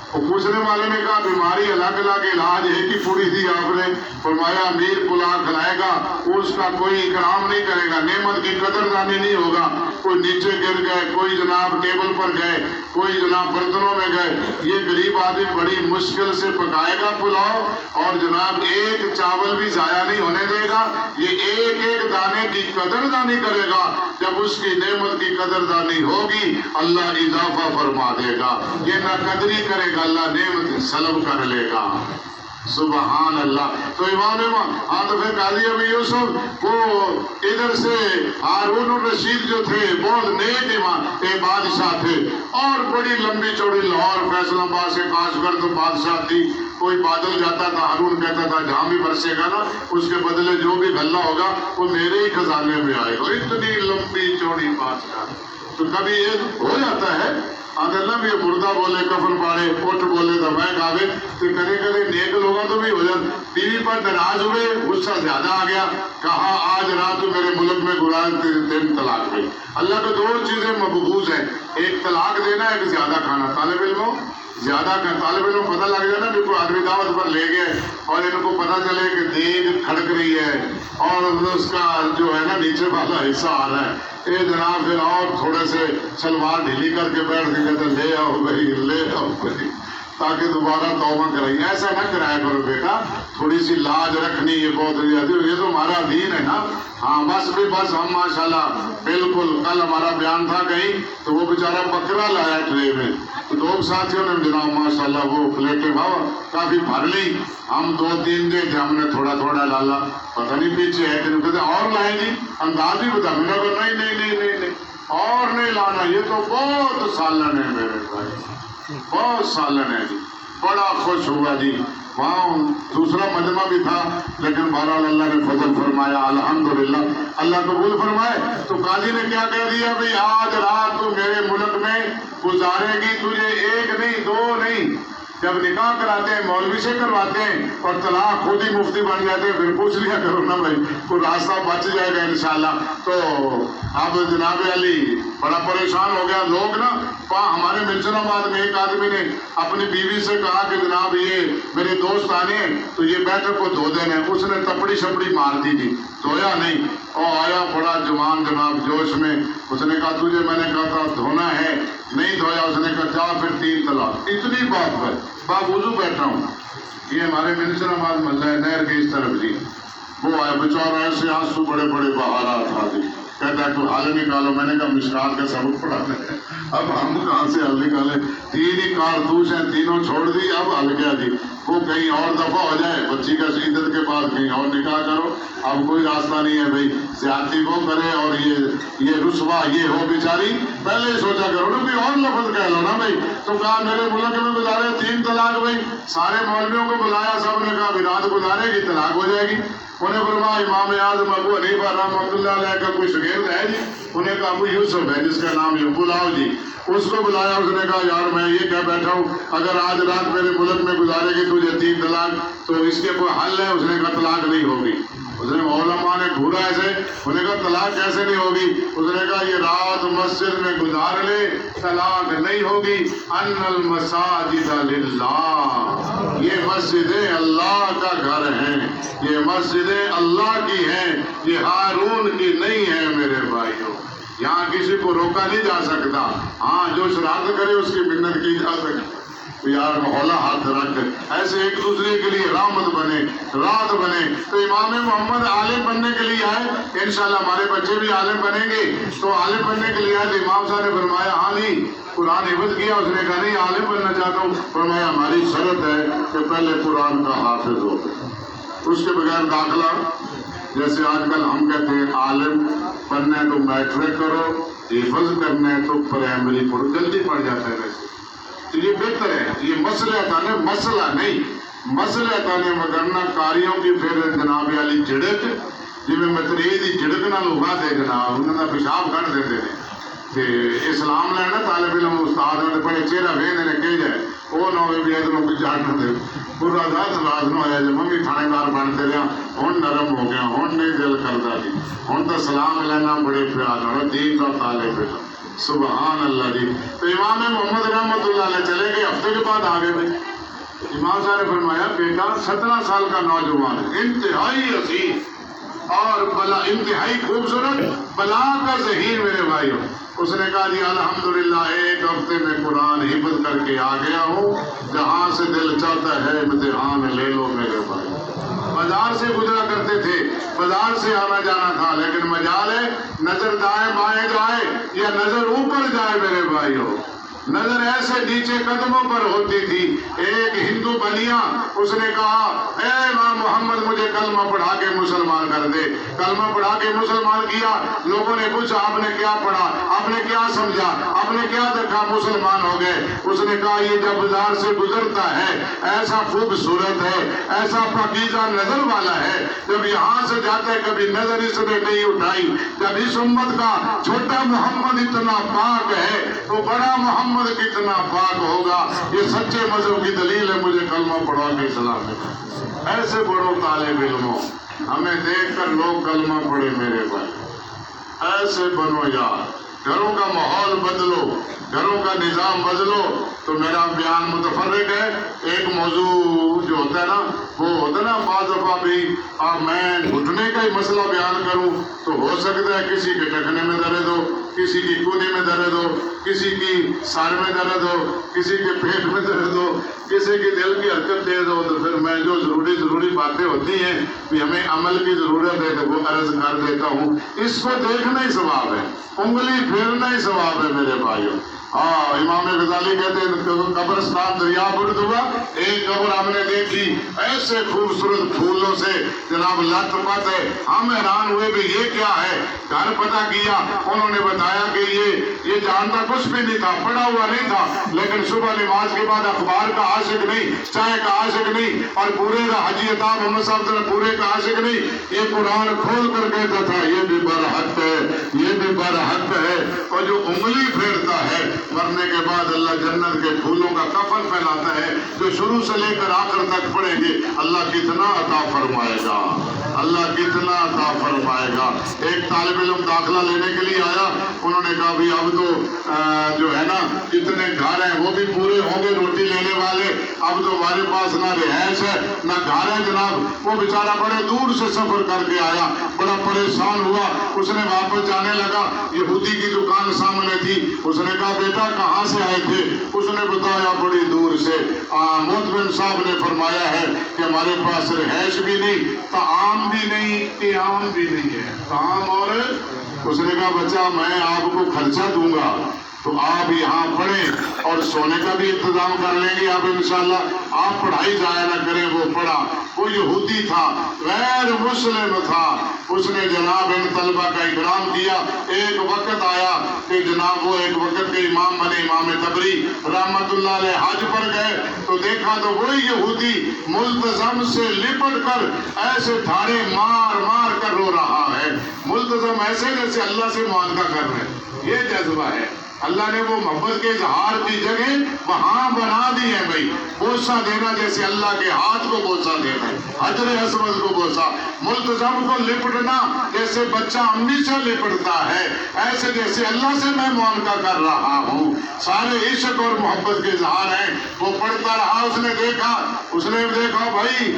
پوچھنے والے نے کہا بیماری الگ الگ، علاج ایک ہی پوری تھی، آپ نے فرمایا امیر پلاؤ کھلائے گا اس کا کوئی اکرام نہیں کرے گا، نعمت کی قدردانی نہیں ہوگا، کوئی نیچے گر گئے، کوئی جناب ٹیبل پر گئے، کوئی جناب برتنوں میں گئے، یہ غریب آدمی بڑی مشکل سے پکائے گا پلاؤ اور جناب ایک چاول بھی ضائع نہیں ہونے دے گا، یہ ایک ایک دانے کی قدردانی کرے گا، جب اس کی نعمت کی قدردانی ہوگی اللہ اضافہ فرما دے گا، یہ نہ قدری کرے گا اللہ نعمت سلب کر لے گا، سبحان اللہ۔ تو امام تو پھر قاضی ابو یوسف وہ ادھر سے ہارون الرشید جو تھے بہت نیک یہ بادشاہ تھے اور بڑی لمبی چوڑی لاہور فیصل آباد سے کاش گڑھ تو بادشاہ تھی. کوئی بادل جاتا تھا، ہارون کہتا تھا جہاں بھی برسے گا نا اس کے بدلے جو بھی غلہ ہوگا وہ میرے ہی خزانے میں آئے گا. اتنی لمبی چوڑی بادشاہ. تو کبھی یہ ہو جاتا ہے اللہ بھی مردہ بولے کفن پاڑے اٹھ بولے تو میں گاوے تو کرے کرے نیک لوگوں تو بھی ہو جاتا. بیوی پر ناراض ہوئے، غصہ زیادہ آ گیا، کہا آج رات میرے ملک میں گناہ 3 طلاق گئی. اللہ کو 2 چیزیں مبغوض ہیں، ایک طلاق دینا، ایک زیادہ کھانا. طالب علموں زیادہ طالب علم پتہ لگ جائے نا کہ کوئی آدمی دعوت پر لے گئے اور ان کو پتہ چلے کہ دیگ کھڑک رہی ہے اور اس کا جو ہے نا نیچے والا حصہ آ رہا ہے، اے جناب پھر اور تھوڑے سے سلوار ڈھیلی کر کے بیٹھ کے کہتے لے آؤ بھائی، لے آؤ بھائی، تاکہ دوبارہ توبہ کریں. ایسا نہ کرایا کرو بیٹا، تھوڑی سی لاج رکھنی یہ بہت یہ تو ہمارا دین ہے نا. ہاں بس بھی بس ہم ماشاءاللہ بالکل. کل ہمارا بیان تھا کہیں تو وہ بیچارہ بکرا لایا ٹرے میں، تو 2 ساتھیوں نے جناب ماشاءاللہ وہ پلیٹیں کافی بھر لی. ہم 2-3 دے تھے، ہم نے تھوڑا تھوڑا ڈالا، پتہ نہیں پیچھے ہے کہ کہتے اور لائیں گی انداز بھی بتا. میں نے کہا نہیں نہیں نہیں نہیں نہیں اور نہیں لانا، یہ تو بہت سالن ہے میرے بھائی، بہت سالن ہے جی. بڑا خوش ہوا جی. وہاں دوسرا مجمع بھی تھا لیکن بہرحال اللہ نے فضل فرمایا، الحمدللہ اللہ قبول فرمائے. تو قاضی نے کیا کہہ دیا بھئی آج رات تو میرے ملک میں گزارے گی، تجھے 1 نہیں 2 نہیں. جب نکاح کراتے ہیں مولوی سے کرواتے ہیں اور طلاق خود ہی مفتی بن جاتے ہیں، پھر پوچھ لیا کرو نا بھائی کوئی راستہ بچ جائے گا انشاءاللہ. تو اب جناب علی بڑا پریشان ہو گیا. لوگ نا ہمارے ملچن آباد میں ایک آدمی نے اپنی بیوی سے کہا کہ جناب یہ میرے دوست آنے ہیں تو یہ بیٹھک کو دھو دینا ہے. اس نے تپڑی شپڑی مار دی تھی، دھویا نہیں. اور آیا بڑا جوان جناب جوش میں، اس نے کہا تجھے میں نے کہا تھا دھونا ہے، نہیں دھویا. اس نے کہا جا پھر 3 طلاق. اتنی بات پر باوضو بیٹھا ہوں. یہ ہمارے ملچن آباد محلہ ہے نہر کے اس طرف جی. وہ آیا بیچارہ ایسے آنسو بڑے بڑے بہا رہا تھا جی. کہتا ہے تو حل نکالو. میں نے کہا مشکات کا سبق پڑھانا ہے، اب ہم کہاں سے حل نکالیں؟ 3 ہی کارتوس ہیں، تینوں چھوڑ دی، اب حل کیا جی؟ وہ کہیں اور دفعہ ہو جائے، بچی کا عیدت کے بعد کہیں اور نکاح کرو. اب کوئی راستہ نہیں ہے بھائی، زیادتی وہ کرے اور یہ رسوا یہ ہو بیچاری. پہلے ہی سوچا کرو نا، کوئی اور لفظ کہہ لو نا بھائی. تو کہا میرے ملک میں گزارے 3 طلاق. بھائی سارے مولویوں کو بلایا، سب نے کہا رات گزارے گی طلاق ہو جائے گی. انہیں فرمایا امام اعظم ابو حنیفہ رحمۃ اللہ علیہ کا کوئی شاگرد ہے جی؟ انہیں کہا ابو یوسف ہے جس کا نام یہ، بلاؤ جی. اس کو بلایا. اس نے کہا یار میں یہ کہہ بیٹھا ہوں اگر آج رات میرے ملک میں گزارے گی تجھے 3 طلاق تو اس کے کوئی حل ہے؟ اس نے کہا طلاق نہیں ہوگی. اس نے علماء نے گھورا ایسے، انہوں نے کہا طلاق کیسے نہیں ہوگی؟ اس نے کہا یہ رات مسجد میں گزار لے طلاق نہیں ہوگی. ان المساجد للہ، یہ مسجدیں اللہ کا گھر ہیں، یہ مسجدیں اللہ کی ہیں، یہ ہارون کی نہیں ہیں میرے بھائیوں. یہاں کسی کو روکا نہیں جا سکتا. ہاں جو شرارت کرے اس کی منت کی جا سکتی. یار محلہ ہاتھ رکھ، ایسے ایک دوسرے کے لیے رحمت بنے، رات بنے. تو امام محمد عالم بننے کے لیے آئے، انشاءاللہ ہمارے بچے بھی عالم بنیں گے. تو عالم بننے کے لیے آئے تو امام صاحب نے فرمایا ہاں نہیں قرآن حفظ کیا؟ اس نے کہا نہیں عالم بننا چاہتا ہوں. فرمایا ہماری شرط ہے کہ پہلے قرآن کا حافظ ہو، اس کے بغیر داخلہ. جیسے آج کل ہم کہتے ہیں عالم بننا ہے تو میٹرک کرو، حفظ کرنا ہے تو پرائمری پڑھو، جلدی پڑھ جاتا ہے. ویسے تو یہ بہتر ہے. یہ مسئلہ تانے مسئلہ نہیں، مسئلہ تانے وگرنا کاریوں کی پھر جناب علی جھڑک جی میں متری دی جھڑک نہ لوگا دے جناب انہوں نے پیشاب کھڑ دیتے ہیں کہ اسلام لینا طالب علم استاد نے بڑے چہرہ وین نے کہ جائے وہ نہ ہوئے بھی ادھروں کی جاٹ نہ دے پورا دس راز نہ ہویا جب ممی تھانے دار بنتے رہا ہوں نرم ہو گیا ہوں نہیں دل کرتا جی ہوں تو سلام لینا بڑے پیار ہو دین کا طالب علم سبحان اللہ جی. تو امام محمد رحمۃ اللہ علیہ چلے گئے، ہفتے کے بعد آ گئے. بھائی امام صاحب نے فرمایا بیٹا 17 سال کا نوجوان انتہائی حسین اور بلا انتہائی خوبصورت بلا کا ذہین میرے بھائیوں. اس نے کہا جی الحمدللہ ایک ہفتے میں قرآن حفظ کر کے آ گیا ہوں، جہاں سے دل چاہتا ہے امتحان لے لو میرے بھائی. بازار سے گزرا کرتے تھے، بازار سے آنا جانا تھا، لیکن مجال ہے نظر دائیں بائیں جائے یا نظر اوپر جائے میرے بھائیوں. نظر ایسے نیچے قدموں پر ہوتی تھی. ایک ہندو بنیا, اس نے کہا اے امام محمد مجھے کلمہ پڑھا کے مسلمان کر دے. کلمہ پڑھا کے مسلمان کیا. لوگوں نے پوچھا آپ نے کیا پڑھا, آپ نے کیا سمجھا, آپ نے کیا دیکھا, مسلمان ہو گئے. اس نے کہا یہ جب بازار سے گزرتا ہے ایسا خوبصورت ہے, ایسا پاکیزہ نظر والا ہے, جب یہاں سے جاتا ہے کبھی نظر اس نے نہیں اٹھائی. جب اس امت کا چھوٹا محمد اتنا پاک ہے تو بڑا محمد کتنا پاک ہوگا. یہ سچے مذہب کی دلیل ہے. مجھے کلمہ پڑھا کے اسلام میں. ایسے بڑوں طالب علموں, ہمیں دیکھ کر لوگ کلمہ پڑھے میرے بھائی. ایسے بنو یار, گھروں کا ماحول بدلو, گھروں کا نظام بدلو. تو میرا بیان متفرق ہے. ایک موضوع جو ہوتا ہے نا وہ ہوتا ہے نا, بعض دفعہ بھی میں گھٹنے کا ہی مسئلہ بیان کروں تو ہو سکتا ہے کسی کے ٹخنے میں درد ہو, کسی کی کونی میں درد ہو, کسی کی سر میں درد ہو, کسی کے پیٹ میں درد ہو, کسی کی دل کی حرکت تیز ہو. تو پھر میں جو ضروری باتیں ہوتی ہیں کہ ہمیں عمل کی ضرورت ہے تو وہ عرض کر دیتا ہوں. اس کو دیکھنا ہی ثواب ہے, انگلی پھیرنا ہی ثواب ہے میرے بھائیوں. امام غزالی کہتے ہیں قبرستان دریا برد ہوا, ایک قبر ہم نے دیکھی ایسے خوبصورت پھولوں سے جناب لت پت ہے. ہم حیران ہوئے بھی یہ کیا ہے. گھر پتہ کیا, انہوں نے بتایا کہ یہ جانتا کچھ بھی نہیں تھا, پڑھا ہوا نہیں تھا, لیکن صبح نماز کے بعد اخبار کا عاشق نہیں, چائے کا عاشق نہیں, اور پورے کا حجی عطا محمد صاحب پورے کا عاشق نہیں. یہ قرآن کھول کر کہتا تھا یہ بھی برحق ہے, یہ بھی برحق ہے. اور جو انگلی پھیرتا ہے مرنے کے بعد اللہ جنت کے پھولوں کا کفن پھیلاتا ہے, جو شروع سے لے کر آخر تک پڑھیں گے اللہ کتنا عطا فرمائے گا, اللہ کتنا عطا فرمائے گا. ایک طالب علم داخلہ لینے کے لیے آیا, انہوں نے کہا بھی اب تو جو ہے نا جتنے گھر ہیں وہ بھی پورے ہوں گے روٹی لینے والے, اب تو ہمارے پاس نہ رہائش ہے نہ گھر ہے جناب. وہ بیچارہ بڑے دور سے سفر کر کے آیا, بڑا پریشان ہوا. اس نے واپس جانے لگا, یہودی کی دکان سامنے تھی. اس نے کہا بیٹا کہاں سے آئے تھے؟ اس نے بتایا بڑی دور سے. مطمئن صاحب نے فرمایا ہے کہ ہمارے پاس رہائش بھی نہیں, طعام بھی نہیں, قیام بھی نہیں ہے, طعام. اور اس نے کہا بچہ میں آپ کو خرچہ دوں گا تو آپ یہاں پڑھیں اور سونے کا بھی انتظام کر لیں گے آپ انشاءاللہ. آپ پڑھائی ضائع نہ کریں. وہ پڑھا, وہ یہودی تھا, غیر مسلم تھا. اس نے جناب ان طلبہ کا اکرام کیا. ایک وقت آیا کہ جناب وہ ایک وقت کے امام بنے, امام تبری رحمت اللہ علیہ. حج پر گئے تو دیکھا تو وہی یہودی ملتزم سے لپٹ کر ایسے دھاڑے مار مار کر رو رہا ہے. ملتزم ایسے جیسے اللہ سے معاہدہ کر رہے. یہ جذبہ ہے. اللہ نے وہ محبت کے اظہار کی جگہ وہاں بنا دی ہے بھائی. بوسہ دینا جیسے اللہ کے ہاتھ کو بوسہ دینا, حجر اسود کو بوسہ. ملتزم کو لپٹنا جیسے بچہ امی سے لپٹتا ہے, ایسے جیسے اللہ سے میں معانقہ کر رہا ہوں. سارے عشق اور محبت کے اظہار ہیں. وہ پڑھتا رہا. اس نے دیکھا بھائی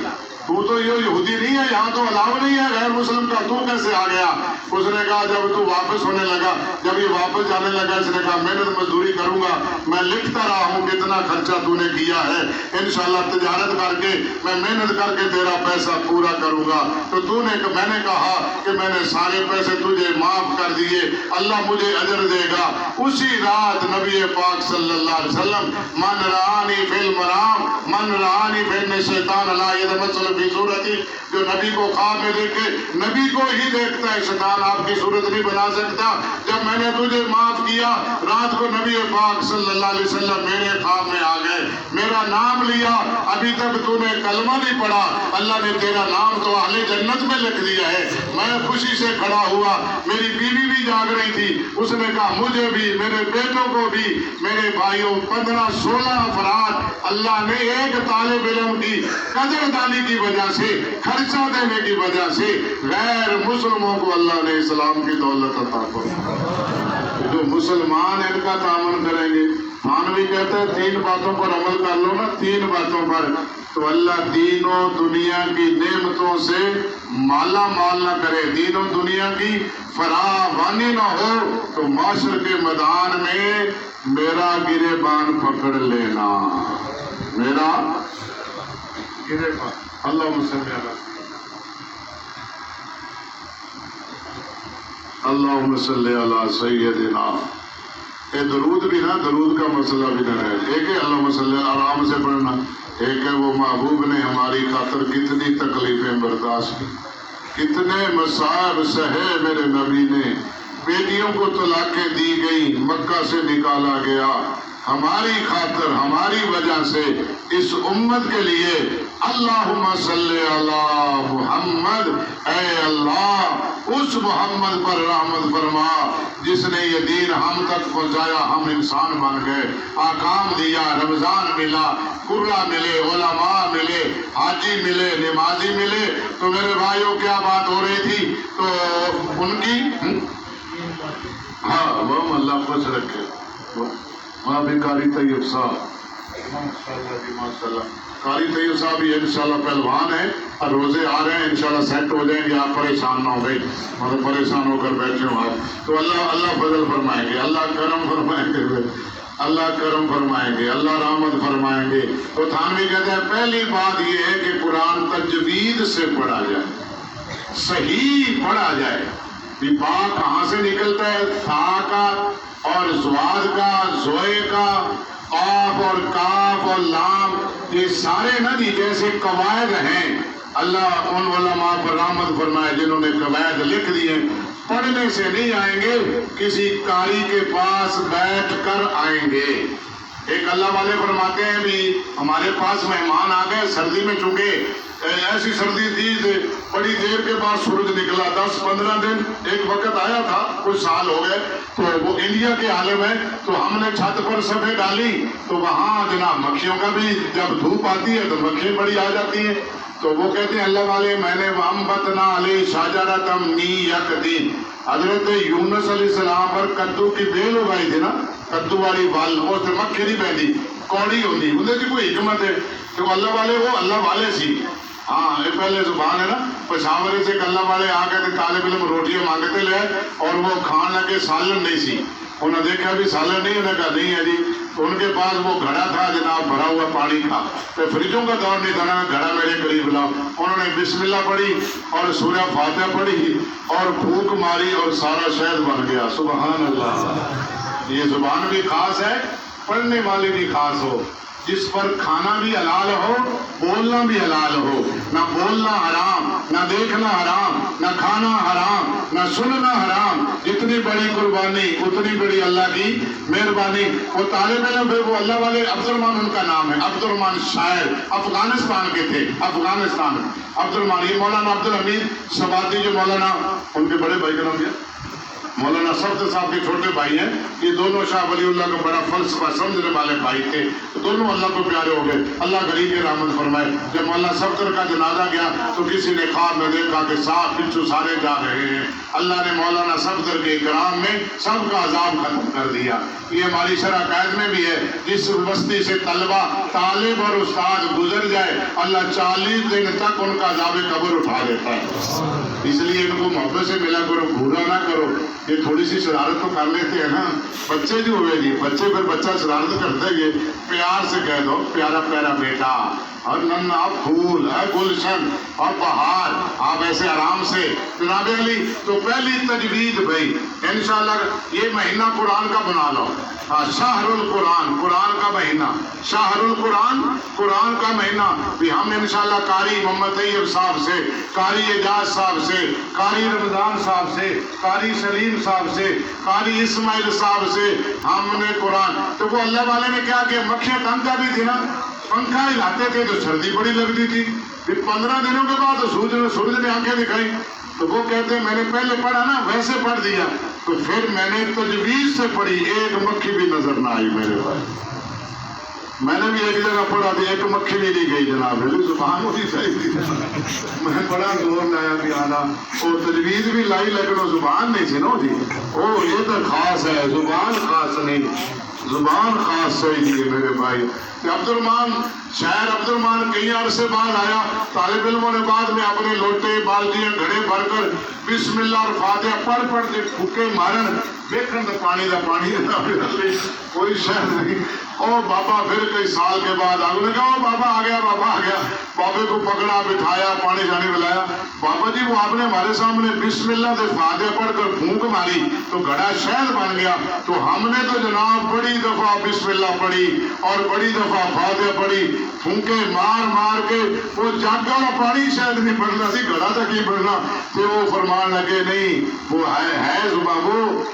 تو یہ یہودی نہیں ہے, یہاں تو الاؤ نہیں ہے غیر مسلم کا, تو کیسے آ گیا؟ اس نے کہا جب تو واپس ہونے لگا, جب یہ واپس جانے لگا, اس نے کہا محنت مزدوری کروں گا, میں لکھتا رہا ہوں کتنا خرچہ تو نے کیا ہے, انشاءاللہ تجارت کر کے میں محنت کر کے تیرا پیسہ پورا کروں گا. تو میں نے کہا کہ میں نے سارے پیسے تجھے معاف کر دیے, اللہ مجھے اجر دے گا. اسی رات نبی پاک صلی اللہ علیہ وسلم من رآنی فی المنام من رآنی فإن شیطان لا یتمثل فی صورتی, جو نبی کو خواب میں دیکھے نبی کو ہی دیکھتا ہے, شیطان آپ کی صورت نہیں بنا سکتا. جب میں نے تجھے معاف کیا, رات کو نبی پاک صلی اللہ علیہ وسلم میرے خواب میں آ گئے, میرا نام لیا, ابھی تک تو نے کلمہ نہیں پڑھا, اللہ نے تیرا نام تو اہل جنت میں لکھ دیا ہے. میں خوشی سے کھڑا ہوا, میری بیوی بھی جاگ رہی تھی. اس نے کہا مجھے بھی, میرے بیٹوں کو بھی, میرے بھائیوں 15-16 افراد اللہ نے ایک طالب علم کی قدردانی کی وجہ سے, خرچہ دینے کی وجہ سے غیر مسلموں کو اللہ نے اسلام کی دولت عطا فرمائی. جو مسلمان ان کا تعاون کریں گے, مانوی کہتا ہے 3 باتوں پر عمل کر لو نا, 3 باتوں پر, تو اللہ دین و دنیا کی نعمتوں سے مالا مال نہ کرے, دین و دنیا کی فراوانی نہ ہو, تو معاشر کے میدان میں میرا گریبان پکڑ لینا, میرا گریبان. اللہم صلی علی اللہم صلی علی سیدنا. درود بھی نہ، درود کا مسئلہ بھی نہ رہے. ایک ہے اللہم صلی آرام سے پڑھنا، ایک ہے وہ محبوب نے ہماری خاطر کتنی تکلیفیں برداشت کی، کتنے مصائب سہے میرے نبی نے. بیٹیوں کو طلاقیں دی گئی، مکہ سے نکالا گیا، ہماری خاطر ہماری وجہ سے اس امت کے لیے اللہم صلی علی محمد، اے اللہ اس محمد پر رحمت فرما جس نے یہ دین ہم تک پہنچایا، ہم انسان بن گئے، احکام دیا، رمضان ملا، قرہ ملے، علماء ملے، حاجی ملے، نمازی ملے. تو میرے بھائیوں کیا بات ہو رہی تھی؟ تو ان کی ہاں وہ اللہ خوش رکھے. وہاں بھی قاری طیب صاحب، ماشاءاللہ جی ماشاءاللہ، قاری طیب صاحب بھی انشاءاللہ پہلوان ہیں اور روزے آ رہے ہیں، انشاءاللہ سیٹ ہو جائیں گے. آپ پریشان نہ ہو گئی، مطلب پریشان ہو کر بیٹھے ہوں آپ. تو اللہ فضل فرمائیں گے، اللہ کرم فرمائیں گے، اللہ کرم فرمائیں گے، اللہ رحمت فرمائیں گے. تو تھانوی کہتے ہیں پہلی بات یہ ہے کہ قرآن تجوید سے پڑھا جائے، صحیح پڑھا جائے. با کہاں سے نکلتا ہے؟ تھا کا اور زواد کا، زوئے کا، قاف اور کاف اور لام، یہ سارے نا جی جیسے قواعد ہیں. اللہ ان علماء پر رحمت فرمائے جنہوں نے قواعد لکھ دیے. پڑھنے سے نہیں آئیں گے، کسی قاری کے پاس بیٹھ کر آئیں گے. ایک اللہ والے فرماتے ہیں بھی ہمارے پاس مہمان آ گئے، سردی میں چونکہ ایسی سردی تھی، بڑی دیر کے بعد سورج نکلا، 10-15 دن ایک وقت آیا تھا، کچھ سال ہو گئے. تو وہ انڈیا کے عالم ہے، تو ہم نے چھت پر صفحے ڈالی تو وہاں جناب مکھیوں کا بھی جب دھوپ آتی ہے تو مکھیاں بڑی آ جاتی ہیں. تو وہ کہتے ہیں اللہ والے میں نے وَأَنبَتْنَا عَلَيْهِ شَجَرَةً مِّن يَقْطِينٍ، حضرت یونس علیہ السلام پر کدو کی بیل اگائی تھی نا، کدو والی بال، اس سے مکھی نہیں پہنی، کوڑی ہوتی. انہیں کی کوئی حکمت ہے کہ اللہ والے وہ اللہ والے سی. ہاں یہ پہلے زبان ہے نا. پشاورے سے اللہ والے آ گئے تھے، طالب علم روٹیاں مانگتے لے اور وہ کھان لگے، سالن نہیں سی. انہوں نے دیکھا بھی سالن نہیں، انہوں نے کہا نہیں ہے جی. تو ان کے پاس وہ گھڑا تھا جناب بھرا ہوا پانی کا، تو فریجوں کا دور نہیں تھا نا، گھڑا میرے قریب لاؤ. انہوں نے بسم اللہ پڑھی اور سورہ فاتحہ پڑھی اور پھونک ماری اور سارا شہد بن گیا. سبحان اللہ. یہ زبان بھی خاص ہے، پڑھنے والی بھی خاص ہو، جس پر کھانا بھی حلال ہو، بولنا بھی حلال ہو. نہ بولنا حرام، نہ دیکھنا حرام، نہ کھانا حرام، نہ سننا حرام. جتنی بڑی قربانی اتنی بڑی اللہ کی مہربانی. وہ طالب علم وہ اللہ والے عبد الرحمان ان کا نام ہے، عبد الرحمان شاعر، افغانستان کے تھے، افغانستان. عبد الرحمان، یہ مولانا عبد الحمید سباتی جو مولانا ان کے بڑے بھائی کا نام کیا، مولانا صفدر صاحب کے چھوٹے بھائی ہیں. یہ دونوں شاہ ولی اللہ کا بڑا فلسفہ سمجھنے والے بھائی تھے. دونوں اللہ کو پیارے ہو گئے، اللہ غریب کے رحمت فرمائے. جب مولانا صفدر کا جنازہ گیا تو کسی نے خواب میں دیکھا کہ صاحب پچھو سارے جا رہے ہیں. اللہ نے مولانا صفدر کے اکرام میں سب کا عذاب ختم کر دیا. یہ ہماری شرح قائد میں بھی ہے، جس بستی سے طلبہ، طالب اور استاد گزر جائے اللہ 40 دن تک ان کا عذاب قبر اٹھا دیتا ہے. اس لیے ان کو محبت سے ملا کرو، بھولا نہ کرو. یہ تھوڑی سی شرارت تو کر لیتے ہیں نا بچے جو ہوئے جی، بچے پھر بچہ شرارت کرتا ہے. یہ پیار سے کہہ دو پیارا پیارا بیٹا اور ننا پھول ہے گلشن اور بہار، آپ ایسے آرام سے. جناب علی تو پہلی تجوید بھائی انشاءاللہ یہ مہینہ قرآن کا بنا لو. شہر القرآن، قرآن کا مہینہ، شہر القرآن، قرآن کا مہینہ. بھی ہم انشاءاللہ قاری محمد طیب صاحب سے، قاری اعجاز صاحب سے، قاری رمضان صاحب سے، قاری سلیم صاحب سے، قاری اسماعیل صاحب سے ہم نے قرآن. تو وہ اللہ والے نے کیا کہ مکھیاں تنگ بھی تھی نا، پنکھا ہلاتے تھے تو سردی بڑی لگتی تھی. پھر 15 دنوں کے بعد سورج نے آنکھیں دکھائی. تو وہ کہتے ہیں میں نے پہلے پڑھا نا ویسے پڑھ دیا، تو پھر میں نے تجوید سے پڑھی، ایک مکھی بھی نظر نہ آئی میرے پاس. میں نے بھی ایک جگہ پڑھا تھی، ایک مکھی بھی نہیں گئی جناب. زبان ہوتی صحیح تھی، میں بڑا زور لایا کہ آنا وہ تجوید بھی لائی لیکن وہ زبان نہیں سی نا جی. او یہ تو خاص ہے، زبان خاص نہیں. زبان خاص صحیح ہے میرے بھائی. عبدالرحمان شاعر عبدالرحمان کئی عرصے بعد آیا. طالب علموں نے بعد میں اپنے لوٹے بالٹیاں گھڑے بھر کر بسم اللہ اور فاتحہ پڑھ کے پھوکے مارن دیکھن تو پانی دا پانی کوئی شہر نہیں. او بابا پھر کئی سال کے بعد آگے نے کہا بابا آ گیا بابا آ گیا. بابے کو پکڑا بٹھایا پانی جانے پلایا. بابا جی وہ آپ نے ہمارے سامنے بسم اللہ سے فاتحہ پڑھ کر پھونک ماری تو گھڑا شہد بن گیا. تو ہم نے تو جناب بڑی دفعہ بسم اللہ پڑھی اور بڑی دفعہ فاتحہ پڑھی. پھونکے مار مار کے وہ جگ والا پانی شاید نہیں پڑنا سی گھڑا تک ہی پڑنا. تو وہ فرمان لگے نہیں وہ ہے زبان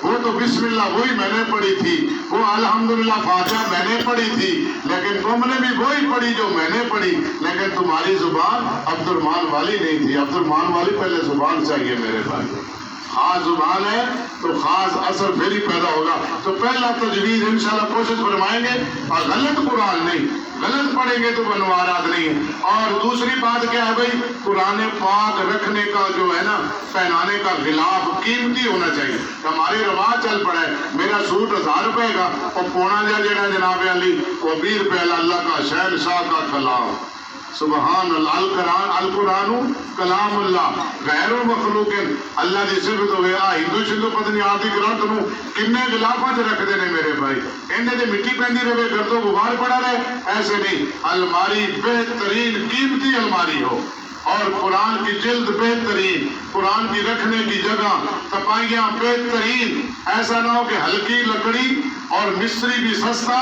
وہ تو بسم اللہ وہی میں نے پڑھی تھی, وہ الحمدللہ فاتحہ میں نے پڑھی تھی, لیکن تم نے بھی وہی پڑھی جو میں نے پڑھی, لیکن تمہاری زبان عبدالرحمان والی نہیں تھی. عبدالرحمان والی پہلے زبان چاہیے میرے بھائی. خاص زبان ہے تو خاص اثر پھر ہی پیدا ہوگا. تو پہلا تجوید انشاءاللہ کوشش فرمائیں گے اور غلط قرآن نہیں, غلط پڑھیں گے تو بنوارات نہیں ہے. اور دوسری بات کیا ہے بھائی, قرآن پاک رکھنے کا جو ہے نا پہنانے کا غلاف قیمتی ہونا چاہیے. ہماری رواج چل پڑا ہے میرا سوٹ 1000 روپے کا اور پونا جا جناب علی وہ 20 روپے اللہ کا شہنشاہ کا کلام. سبحان اللہ. القرآن کلام اللہ غیر مخلوق. اللہ دی صفت ہوئے ہندو شندو پتنی آدھی گرانت نو کنے غلافاں چ رکھ دے نے میرے بھائی. انہیں دے مٹی پہندی رہے گردو غبار پڑا رہے, ایسے نہیں. الماری بہترین قیمتی الماری ہو اور قرآن کی جلد بہترین, قرآن کی رکھنے کی جگہ تپائیاں بہترین. ایسا نہ ہو کہ ہلکی لکڑی اور مستری بھی سستا,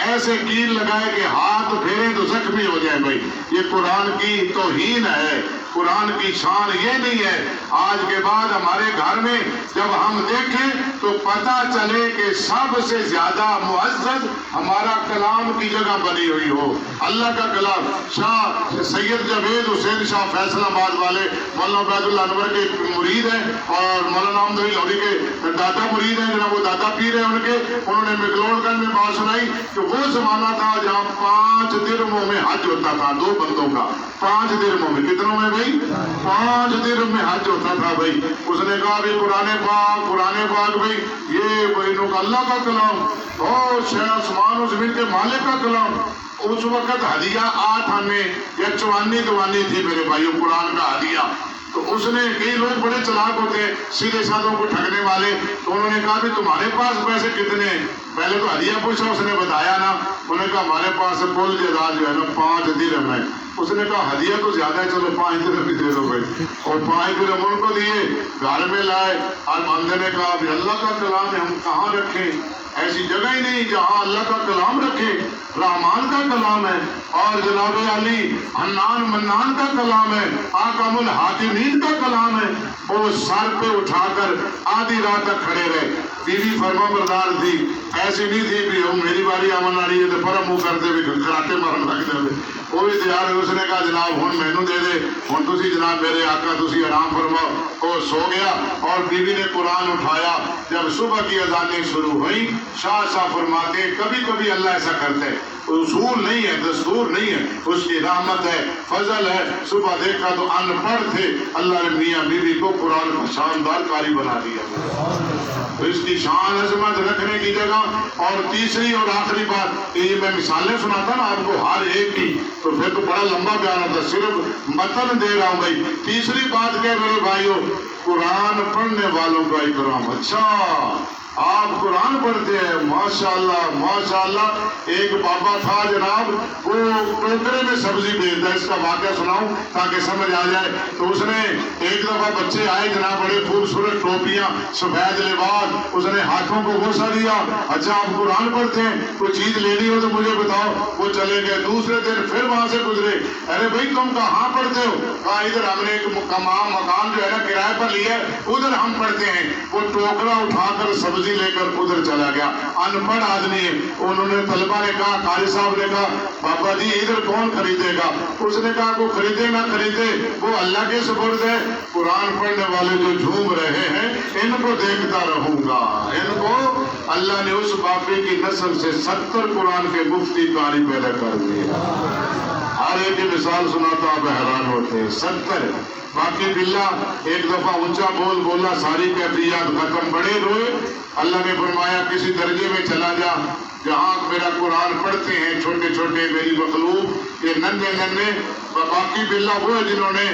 ایسے کیل لگائے کہ ہاتھ پھیرے تو زخمی ہو جائے بھائی. یہ قرآن کی توہین ہے, قرآن کی شان یہ نہیں ہے. آج کے بعد ہمارے گھر میں جب ہم دیکھیں تو پتہ چلے کہ سب سے زیادہ معزز ہمارا کلام کی جگہ بنی ہوئی ہو, اللہ کا کلام. شاہ سید جاوید حسین شاہ فیصل آباد والے مولانا عبید اللہ انور کے مرید ہیں اور مولانا احمد علی لودھی کے دادا مرید ہیں, جناب وہ دادا پیر ہیں ان کے. انہوں نے مکلوڑ گنج میں بات سنائی کہ وہ زمانہ تھا جہاں 5 درہموں میں حج ہوتا تھا, 2 بندوں کا 5 درہموں میں. کتنوں میں بھائی؟ 5 درہم میں حج ہوتا تھا بھائی. اس نے کہا بھی قرآن پاک بھائی یہ بہنوں کا اللہ کا کلام اور شہ آسمان و زمین کے مالک کا کلام. اس وقت ہدیہ 8 آنے یا 54 دوانی تھی میرے بھائیوں قرآن کا ہدیہ. تو اس نے کئی لوگ بڑے چلاک ہوتے ہیں سیدھے سادوں کو ٹھگنے والے, تو انہوں نے کہا بھی تمہارے پاس پیسے کتنے ہیں؟ پہلے تو ہدیہ پوچھا, اس نے بتایا نا. انہوں نے کہا ہمارے پاس کل جائیداد جو ہے نا 5 درہم ہے. اس نے کہا ہدیہ تو زیادہ ہے, چلو 5 درہم بھی دے دو بھائی. اور 5 درہم ان کو دیے, گھر میں لائے اور بندے نے کہا بھی اللہ کا کلام ہے ہم کہاں رکھیں؟ ایسی جگہ ہی نہیں جہاں اللہ کا کلام رکھے. رحمان کا کلام ہے اور جناب علی حنان منان کا کلام ہے, آقام الحاکمین کا کلام ہے. وہ سر پہ اٹھا کر آدھی رات تک کھڑے رہے. بیوی فرما بردار تھی, ایسی نہیں تھی بھی ہم میری باری آمن آ رہی ہے تو پر منہ کرتے بھی کراٹے مارن لگ دے. وہ بھی تیار ہے. اس نے کہا جناب ہوں مینو دے دے, ہوں تسی جناب میرے آقا تسی آرام فرماؤ. وہ سو گیا اور بیوی نے قرآن اٹھایا. جب صبح کی اذانیں شروع ہوئی, شاہ فرماتے کبھی کبھی اللہ ایسا کرتے ہے, اصول نہیں ہے, دستور نہیں ہے, اس کی رحمت ہے, فضل ہے. صبح دیکھا تو ان پڑھ تھے, اللہ نے میاں بیوی کو قرآن کا شاندار قاری بنا دیا. تو اس کی شان عظمت رکھنے کی جگہ. اور تیسری اور آخری بات, یہ میں مثالیں سناتا نا آپ کو ہر ایک کی, تو پھر تو بڑا لمبا بیان ہوتا, صرف متن دے رہا ہوں بھائی. تیسری بات کیا میرے بھائیوں, قرآن پڑھنے والوں کا اکرام. اچھا آپ قرآن پڑھتے ہیں, ماشاءاللہ ماشاءاللہ. ایک بابا تھا جناب, وہ ٹوکرے میں سبزی بیچتا ہے. اس کا واقعہ سناؤں تاکہ سمجھ آ جائے. تو اس نے ایک دفعہ بچے آئے جناب, بڑے خوبصورت ٹوپیاں, سفید لباس, اس نے ہاتھوں کو غصہ دیا. اچھا آپ قرآن پڑھتے ہیں, کوئی چیز لینی ہو تو مجھے بتاؤ. وہ چلے گئے. دوسرے دن پھر وہاں سے گزرے. ارے بھائی تم کہاں پڑھتے ہو؟ کہا ادھر ہم نے ایک مکان جو ہے نا کرائے پر لیا ہے, ادھر ہم پڑھتے ہیں. وہ ٹوکرا اٹھا کر سبزی لے کر ادھر چلا گیا. ان پڑھ آدمی ہے. انہوں نے طلبہ نے کہا, قاری صاحب نے کہا بابا جی ادھر کون خریدے گا؟ اس نے کہا کو خریدے نہ خریدے وہ اللہ کے سپرد ہے. قرآن پڑھنے والے جو جھوم رہے ہیں ان کو دیکھتا رہوں گا, ان کو اللہ نے اس باقی کی نسل سے 70 قرآن کے مفتی قاری پیدا کر دیے. ہر ایک کی مثال سناتا آپ حیران ہوتے ہیں. 70. باقی باللہ ایک دفعہ اونچا بول بولا, ساری کیفیات ختم, بڑے روئے. اللہ نے فرمایا کسی درجے میں چلا جا جہاں میرا قرآن پڑھتے ہیں چھوٹے چھوٹے میری مخلوق, یہ ننھے ننھے. باقی باللہ وہ ہے جنہوں نے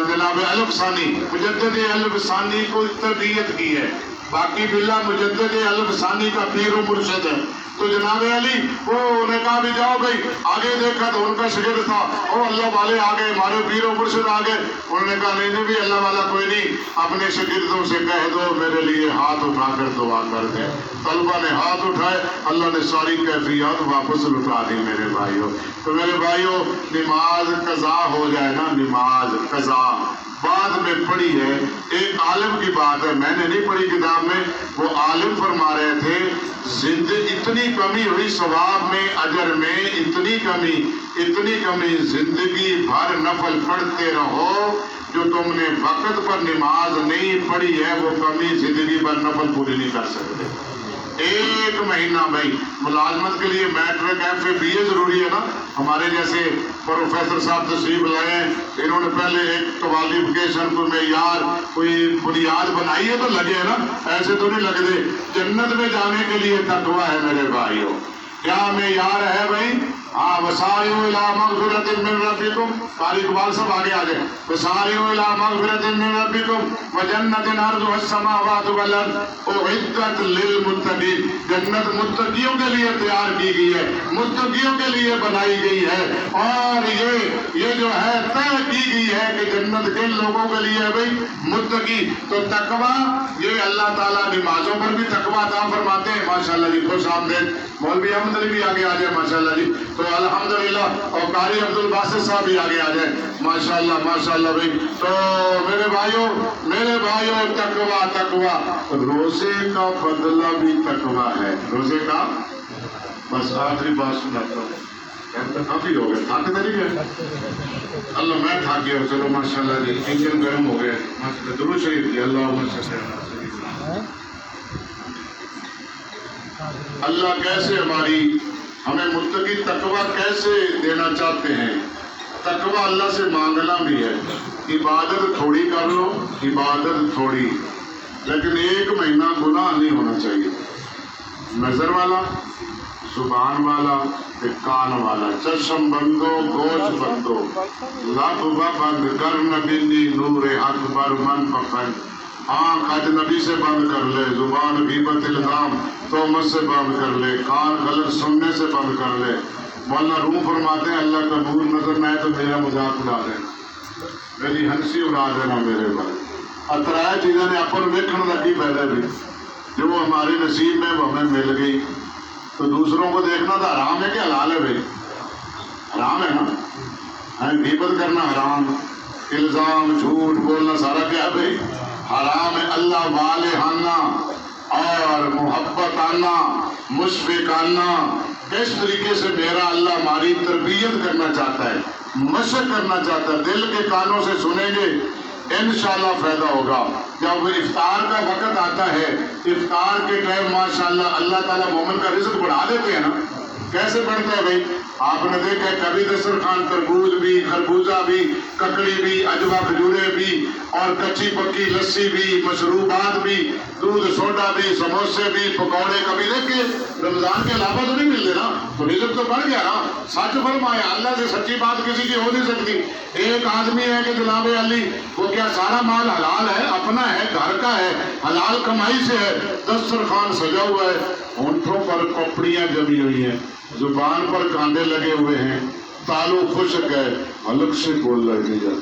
جناب الف ثانی مجدد الف ثانی کو تربیت کی ہے. باقی باللہ مجدد الف ثانی کا پیر و مرشد ہے. تو جناب علی وہ نے کہا بھی جاؤ بھائی, آگے دیکھا تو ان کا شگرد تھا, وہ اللہ والے آ گئے, ہمارے پیر و مرشد آ گئے. انہوں نے کہا نہیں بھی اللہ والا کوئی نہیں, اپنے شاگردوں سے کہہ دو میرے لیے ہاتھ اٹھا کر دعا کر دیں. طلبہ نے ہاتھ اٹھائے, اللہ نے ساری کیفیات واپس لٹا دی میرے بھائیوں. تو میرے بھائیوں, نماز قضا ہو جائے نا, نماز قضا بعد میں پڑھی ہے. ایک عالم کی بات ہے, میں نے نہیں پڑھی کتاب میں, وہ عالم فرما رہے تھے زندگی اتنی کمی ہوئی ثواب میں اجر میں, اتنی کمی, زندگی بھر نفل پڑھتے رہو, جو تم نے وقت پر نماز نہیں پڑھی ہے وہ کمی زندگی بھر نفل پوری نہیں کر سکتے. ایک مہینہ بھائی ملازمت کے لیے میٹرک ایف اے بی اے ضروری ہے نا. ہمارے جیسے پروفیسر صاحب تشریف لائے ہیں, انہوں نے پہلے ایک کوالیفکیشن کو معیار کوئی بنیاد بنائی ہے تو لگے نا, ایسے تو نہیں لگتے. جنت میں جانے کے لیے تقویٰ ہے میرے بھائیوں. کیا معیار ہے بھائی؟ وسارعوا الی مغفرۃ من ربکم, قاری اقبال سب آگے آ جائیں. وسارعوا الی مغفرۃ من ربکم وجنۃ عرضها السماوات والارض اعدت للمتقین. جنت متقیوں کے لیے تیار کی گئی ہے, متقیوں کے لیے بنائی گئی ہے. اور یہ جو ہے طے کی گئی ہے کہ جنت کن لوگوں کے لیے ہے بھائی, متقی. تو تقویٰ یہ اللہ تعالیٰ نمازوں پر بھی تقویٰ عطا فرماتے ہیں. ماشاءاللہ جی, خوش آمدید. مولوی احمد علی بھی آگے آ جائے ماشاءاللہ جی. تو الحمدللہ, اور قاری عبد الباسط صاحب بھی آگے آ جائیں ماشاءاللہ بھائی. تو میرے بھائیوں تقویٰ, روزے کا بدلہ بھی تقویٰ ہے. روزے کا, بس آخری بات سناتا ہوں, کافی ہو گئے, تھک نہیں گئے؟ اللہ میں تھک گیا. چلو ماشاءاللہ جی, انجن گرم ہو گئے. درود شریف جی. اللہ کیسے ہمیں متقی تقویٰ کیسے دینا چاہتے ہیں. تقویٰ اللہ سے مانگنا بھی ہے. عبادت تھوڑی کر لو, عبادت تھوڑی, لیکن ایک مہینہ گناہ نہیں ہونا چاہیے. نظر والا, زبان والا, کان والا, چشم بندو گوش بندو, لب بند کر نبی نور حق بر من پکن. آنکھ اجنبی سے بند کر لے, زبان غیبت الزام تہمت سے بند کر لے, کان غلط سننے سے بند کر لے. مولانا روم فرماتے ہیں اللہ کا نور نظر نہ آئے تو میرا مذاق اڑا دینا, میری ہنسی اڑا دینا میرے بھائی. اترائے چیزیں نے اپن ویکھن لگی پہلے بھی, جو ہمارے نصیب میں وہ ہمیں مل گئی. تو دوسروں کو دیکھنا تو حرام ہے کہ حلال ہے بھائی؟ حرام ہے نا. غیبت کرنا حرام, الزام جھوٹ بولنا سارا کیا ہے بھائی؟ حرام ہے. اللہ والے آنا اور محبت آنا, مشفق آنا, کس طریقے سے میرا اللہ ہماری تربیت کرنا چاہتا ہے, مشق کرنا چاہتا ہے. دل کے کانوں سے سنیں گے انشاءاللہ فائدہ ہوگا. جب افطار کا وقت آتا ہے, افطار کے ٹائم ماشاءاللہ اللہ تعالیٰ مومن کا رزق بڑھا دیتے ہیں نا. کیسے بڑھتا ہے بھائی؟ آپ نے دیکھا کبھی دسترخوان تربوز بھی, خربوزہ بھی, ککڑی بھی, اجوا کھجورے بھی, اور کچی پکی لسی بھی, مشروبات بھی, دودھ سوڈا بھی, سموسے بھی, پکوڑے. کبھی دیکھے رمضان کے علاوہ تو نہیں ملتے نا, تو رزق تو بڑھ گیا نا. سچ فرمایا, اللہ سے سچی بات کسی کی ہو نہیں سکتی. ایک آدمی ہے کہ جناب علی وہ کیا سارا مال حلال ہے, اپنا ہے, گھر کا ہے, حلال کمائی سے ہے, دسترخوان سجا ہوا ہے, ہونٹوں پر کپڑیاں جمی ہوئی ہیں, زبان پر کانڈے لگے ہوئے ہیں, تالو خشک ہے, حلق سے بول لگے جا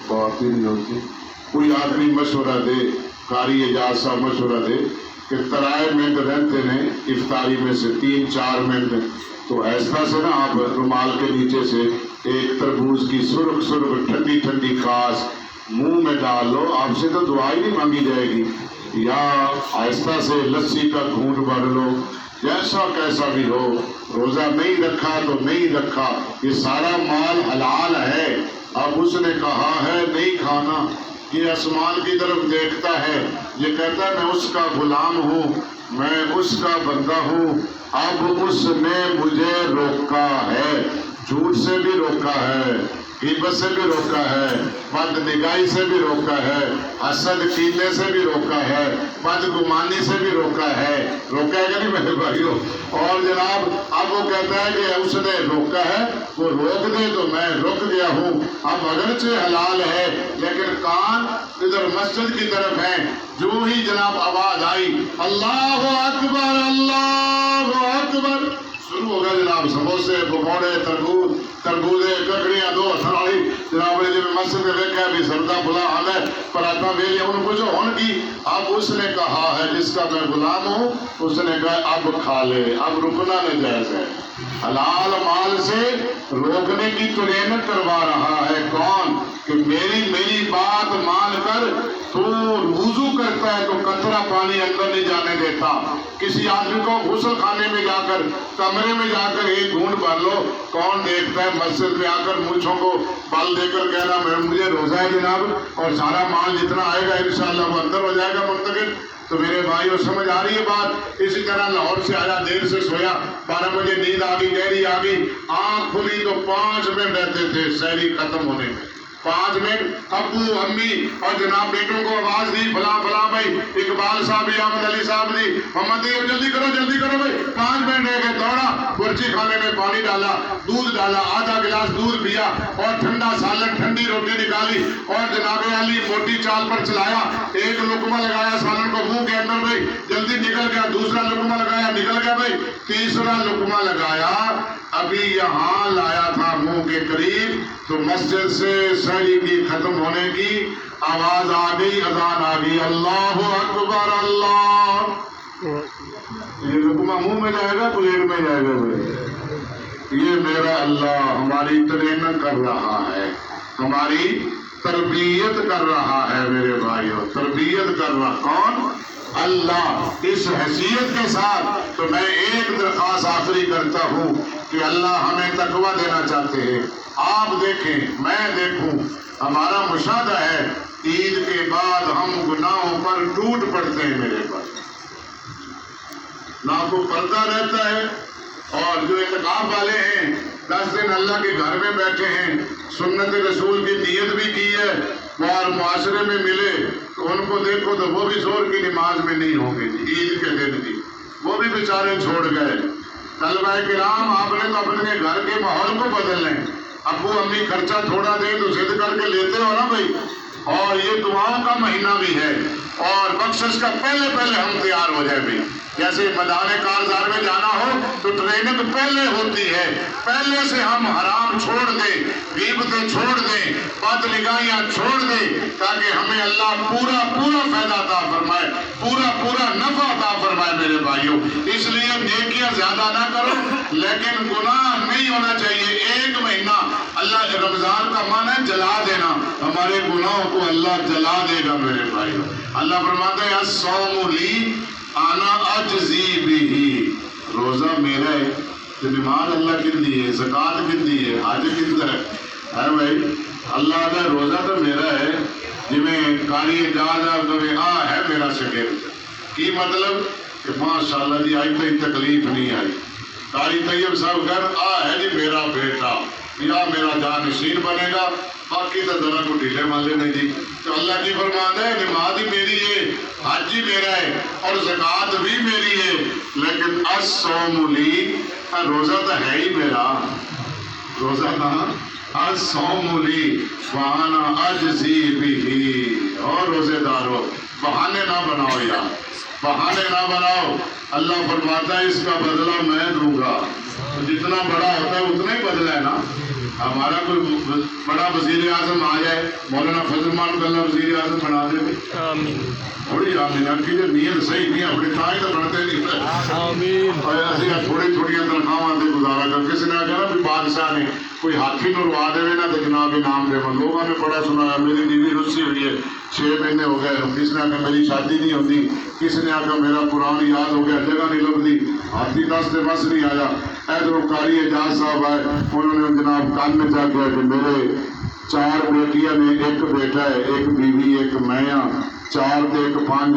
بات ہی نہیں ہوتی. کوئی آدمی مشورہ دے, قاری اعجاز صاحب مشورہ دے کہ ترائے منٹ رہتے ہیں افطاری میں سے 3-4 منٹ, تو ایسا سے نا آپ رومال کے نیچے سے ایک تربوز کی سرخ ٹھنڈی ٹھنڈی خاص منہ میں ڈال لو, آپ سے تو دعا ہی نہیں مانگی جائے گی. یا آہستہ سے لسی کا گھونٹ بھر لو, جیسا کیسا بھی ہو. روزہ نہیں رکھا تو نہیں رکھا, یہ سارا مال حلال ہے. اب اس نے کہا ہے نہیں کھانا, یہ آسمان کی طرف دیکھتا ہے, یہ کہتا ہے میں اس کا غلام ہوں, میں اس کا بندہ ہوں، اب اس نے مجھے روکا ہے، جھوٹ سے بھی روکا ہے، غیبت سے بھی روکا ہے، بد نگاہی سے بھی روکا ہے، حسد کینے سے بھی روکا ہے، بدگمانی سے بھی روکا ہے۔ روکا ہے کہ نہیں میرے بھائیو؟ اور جناب اب وہ کہتا ہے کہ اس نے روکا ہے، وہ روک دے تو میں رک گیا ہوں۔ اب اگرچہ حلال ہے لیکن کان ادھر مسجد کی طرف ہے، جو ہی جناب آواز آئی اللہ اکبر اللہ اکبر، شروع ہو گیا جناب سموسے پکوڑے تربوزے ککڑیاں دو سرائی جناب نے جب مسجد میں دیکھا بھی سردا بلا ہمیں پراٹھا ویلیا انہوں پوچھو ہون کی؟ اب اس نے کہا ہے جس کا میں غلام ہوں، اس نے کہا اب کھا لے، اب رکنا ناجائز ہے۔ حلال مال سے روکنے کی ٹریننگ کروا رہا ہے کون؟ کہ میری بات مان کر تو وضو کرتا ہے تو قطرہ پانی اندر نہیں جانے دیتا، کسی آدمی کو غسل خانے میں جا کر کمرے میں جا کر ایک گھونٹ بھر لو، کون دیکھتا ہے؟ مسجد میں آ کر مونچھوں کو بل دے کر کہنا مجھے روزہ ہے جناب، اور سارا مال جتنا آئے گا انشاءاللہ وہ اندر ہو جائے گا منتقل۔ تو میرے بھائیو سمجھ آ رہی ہے بات؟ اسی طرح لاہور سے آیا، دیر سے سویا، 12 بجے نیند آ گئی، گہری آ گئی، آنکھ کھلی تو 5 منٹ رہتے تھے سحری ختم ہونے میں، 5 منٹ ابو امی اور جناب بیٹوں کو آواز دی فلاں فلاں بھائی، اقبال صاحب احمد علی صاحب نے محمد جلدی کرو بھائی، 5 منٹ رہ گئے، دوڑا برچی خانے میں پانی ڈالا، دودھ ڈالا، آدھا گلاس دودھ پیا اور ٹھنڈا سالن ٹھنڈی روٹی نکالی اور جناب علی موٹی چال پر چلایا، ایک لقمہ لگایا سالن کو منہ کے اندر بھائی، جلدی نکل گیا، دوسرا لقمہ لگایا نکل گیا بھائی، تیسرا لقمہ لگایا، ابھی یہاں لایا تھا منہ کے قریب تو مسجد سے سحری کی ختم ہونے کی آواز آ گئی، اذان آ گئی، اللہ اکبر اللہ۔ یہ لقمہ منہ میں جائے گا پلیٹ میں جائے گا بھائی؟ یہ میرا اللہ ہماری ٹریننگ کر رہا ہے، ہماری تربیت کر رہا ہے میرے بھائیوں، تربیت کر رہا کون؟ اللہ۔ اس حیثیت کے ساتھ تو میں ایک درخواست آخری کرتا ہوں کہ اللہ ہمیں تقویٰ دینا چاہتے ہیں۔ آپ دیکھیں، میں دیکھوں، ہمارا مشاہدہ ہے عید کے بعد ہم گناہوں پر ٹوٹ پڑتے ہیں میرے پاس، نہ کو پردہ رہتا ہے، اور جو اعتکاف والے ہیں 10 دن اللہ کے گھر میں بیٹھے ہیں، سنت رسول کی نیت بھی کی ہے اور معاشرے میں ملے تو ان کو دیکھو تو وہ بھی زور کی نماز میں نہیں ہوں گے عید کے دن کی، وہ بھی بیچارے چھوڑ گئے۔ طلبہ کرام آپ نے تو اپنے گھر کے ماحول کو بدل لیں، ابو امی خرچہ تھوڑا دیں تو ضد کر کے لیتے ہو نا بھائی، اور یہ دعاؤں کا مہینہ بھی ہے اور بخشش کا پہلے ہم تیار ہو جائے بھائی۔ جیسے میدان کارزار میں جانا ہو تو ٹریننگ پہلے ہوتی ہے، پہلے سے ہم حرام چھوڑ دیں، غیبتیں چھوڑ دیں، بد نگاہیاں چھوڑ دیں، تاکہ ہمیں اللہ پورا فائدہ عطا فرمائے، پورا نفع عطا فرمائے میرے بھائیوں۔ اس لیے نیکیاں زیادہ نہ کرو لیکن گناہ نہیں ہونا چاہیے۔ ایک مہینہ اللہ رمضان کا معنی ہے جلا دینا، ہمارے گناہوں کو اللہ جلا دے گا میرے بھائیوں۔ اللہ فرماتا ہے الصوم لی انا اجزی بہ، روزہ میرا ہے، نماز اللہ کن دی ہے، زکات کن دی ہے، حج کن ہے بھائی؟ اللہ کا روزہ تو میرا ہے، جویں قاری اجازت ہے میرا شاگرد۔ کی مطلب کہ ماشاءاللہ جی آج کوئی تکلیف نہیں آئی، قاری طیب صاحب گھر ہے جی میرا بیٹا یا میرا جانشین بنے گا، باقی تو ذرا کو ڈھیلے مالے نہیں جی۔ تو اللہ کی فرمان ہے نماز ہی میری ہے، حج ہی میرا ہے اور زکات بھی میری ہے، لیکن الصوم لی، روزہ تو ہے ہی میرا، روزہ نہ الصوم لی وانا اجزی بہ۔ اور روزے دارو بہانے نہ بناؤ یار، بہانے نہ بناؤ۔ اللہ فرماتا ہے اس کا بدلہ میں دوں گا، تو جتنا بڑا ہوتا ہے اتنا ہی بدلہ ہے نا۔ ہمارا کوئی بڑا وزیر اعظم آ جائے، مولانا فضل مان کو اللہ وزیر اعظم بنا دے، تھوڑی آمین کی جو نیت صحیح نہیں اپنی تائیں تو بڑھتے نہیں، تھوڑی تنخواہ سے گزارا کر۔ کسی نے کہا بھی بادشاہ نے کوئی ہاتھی نو روا دے نا تو جناب انعام دے، لوگوں نے بڑا سنایا میری بیوی رسی ہوئی ہے 6 مہینے ہو گئے، کسی نے کہا میری شادی نہیں ہوتی، کسی نے کہا میرا قرآن یاد ہو گیا جگہ نہیں لگتی، ہاتھی دس سے بس نہیں آیا۔ ادھر قاری اعجاز صاحب آئے، انہوں نے جناب کان میں چاہ کیا کہ میرے 4 بیٹیاں نے، ایک بیٹا ہے، ایک بیوی، ایک میں ہاں، 4 ਤੇ 1 5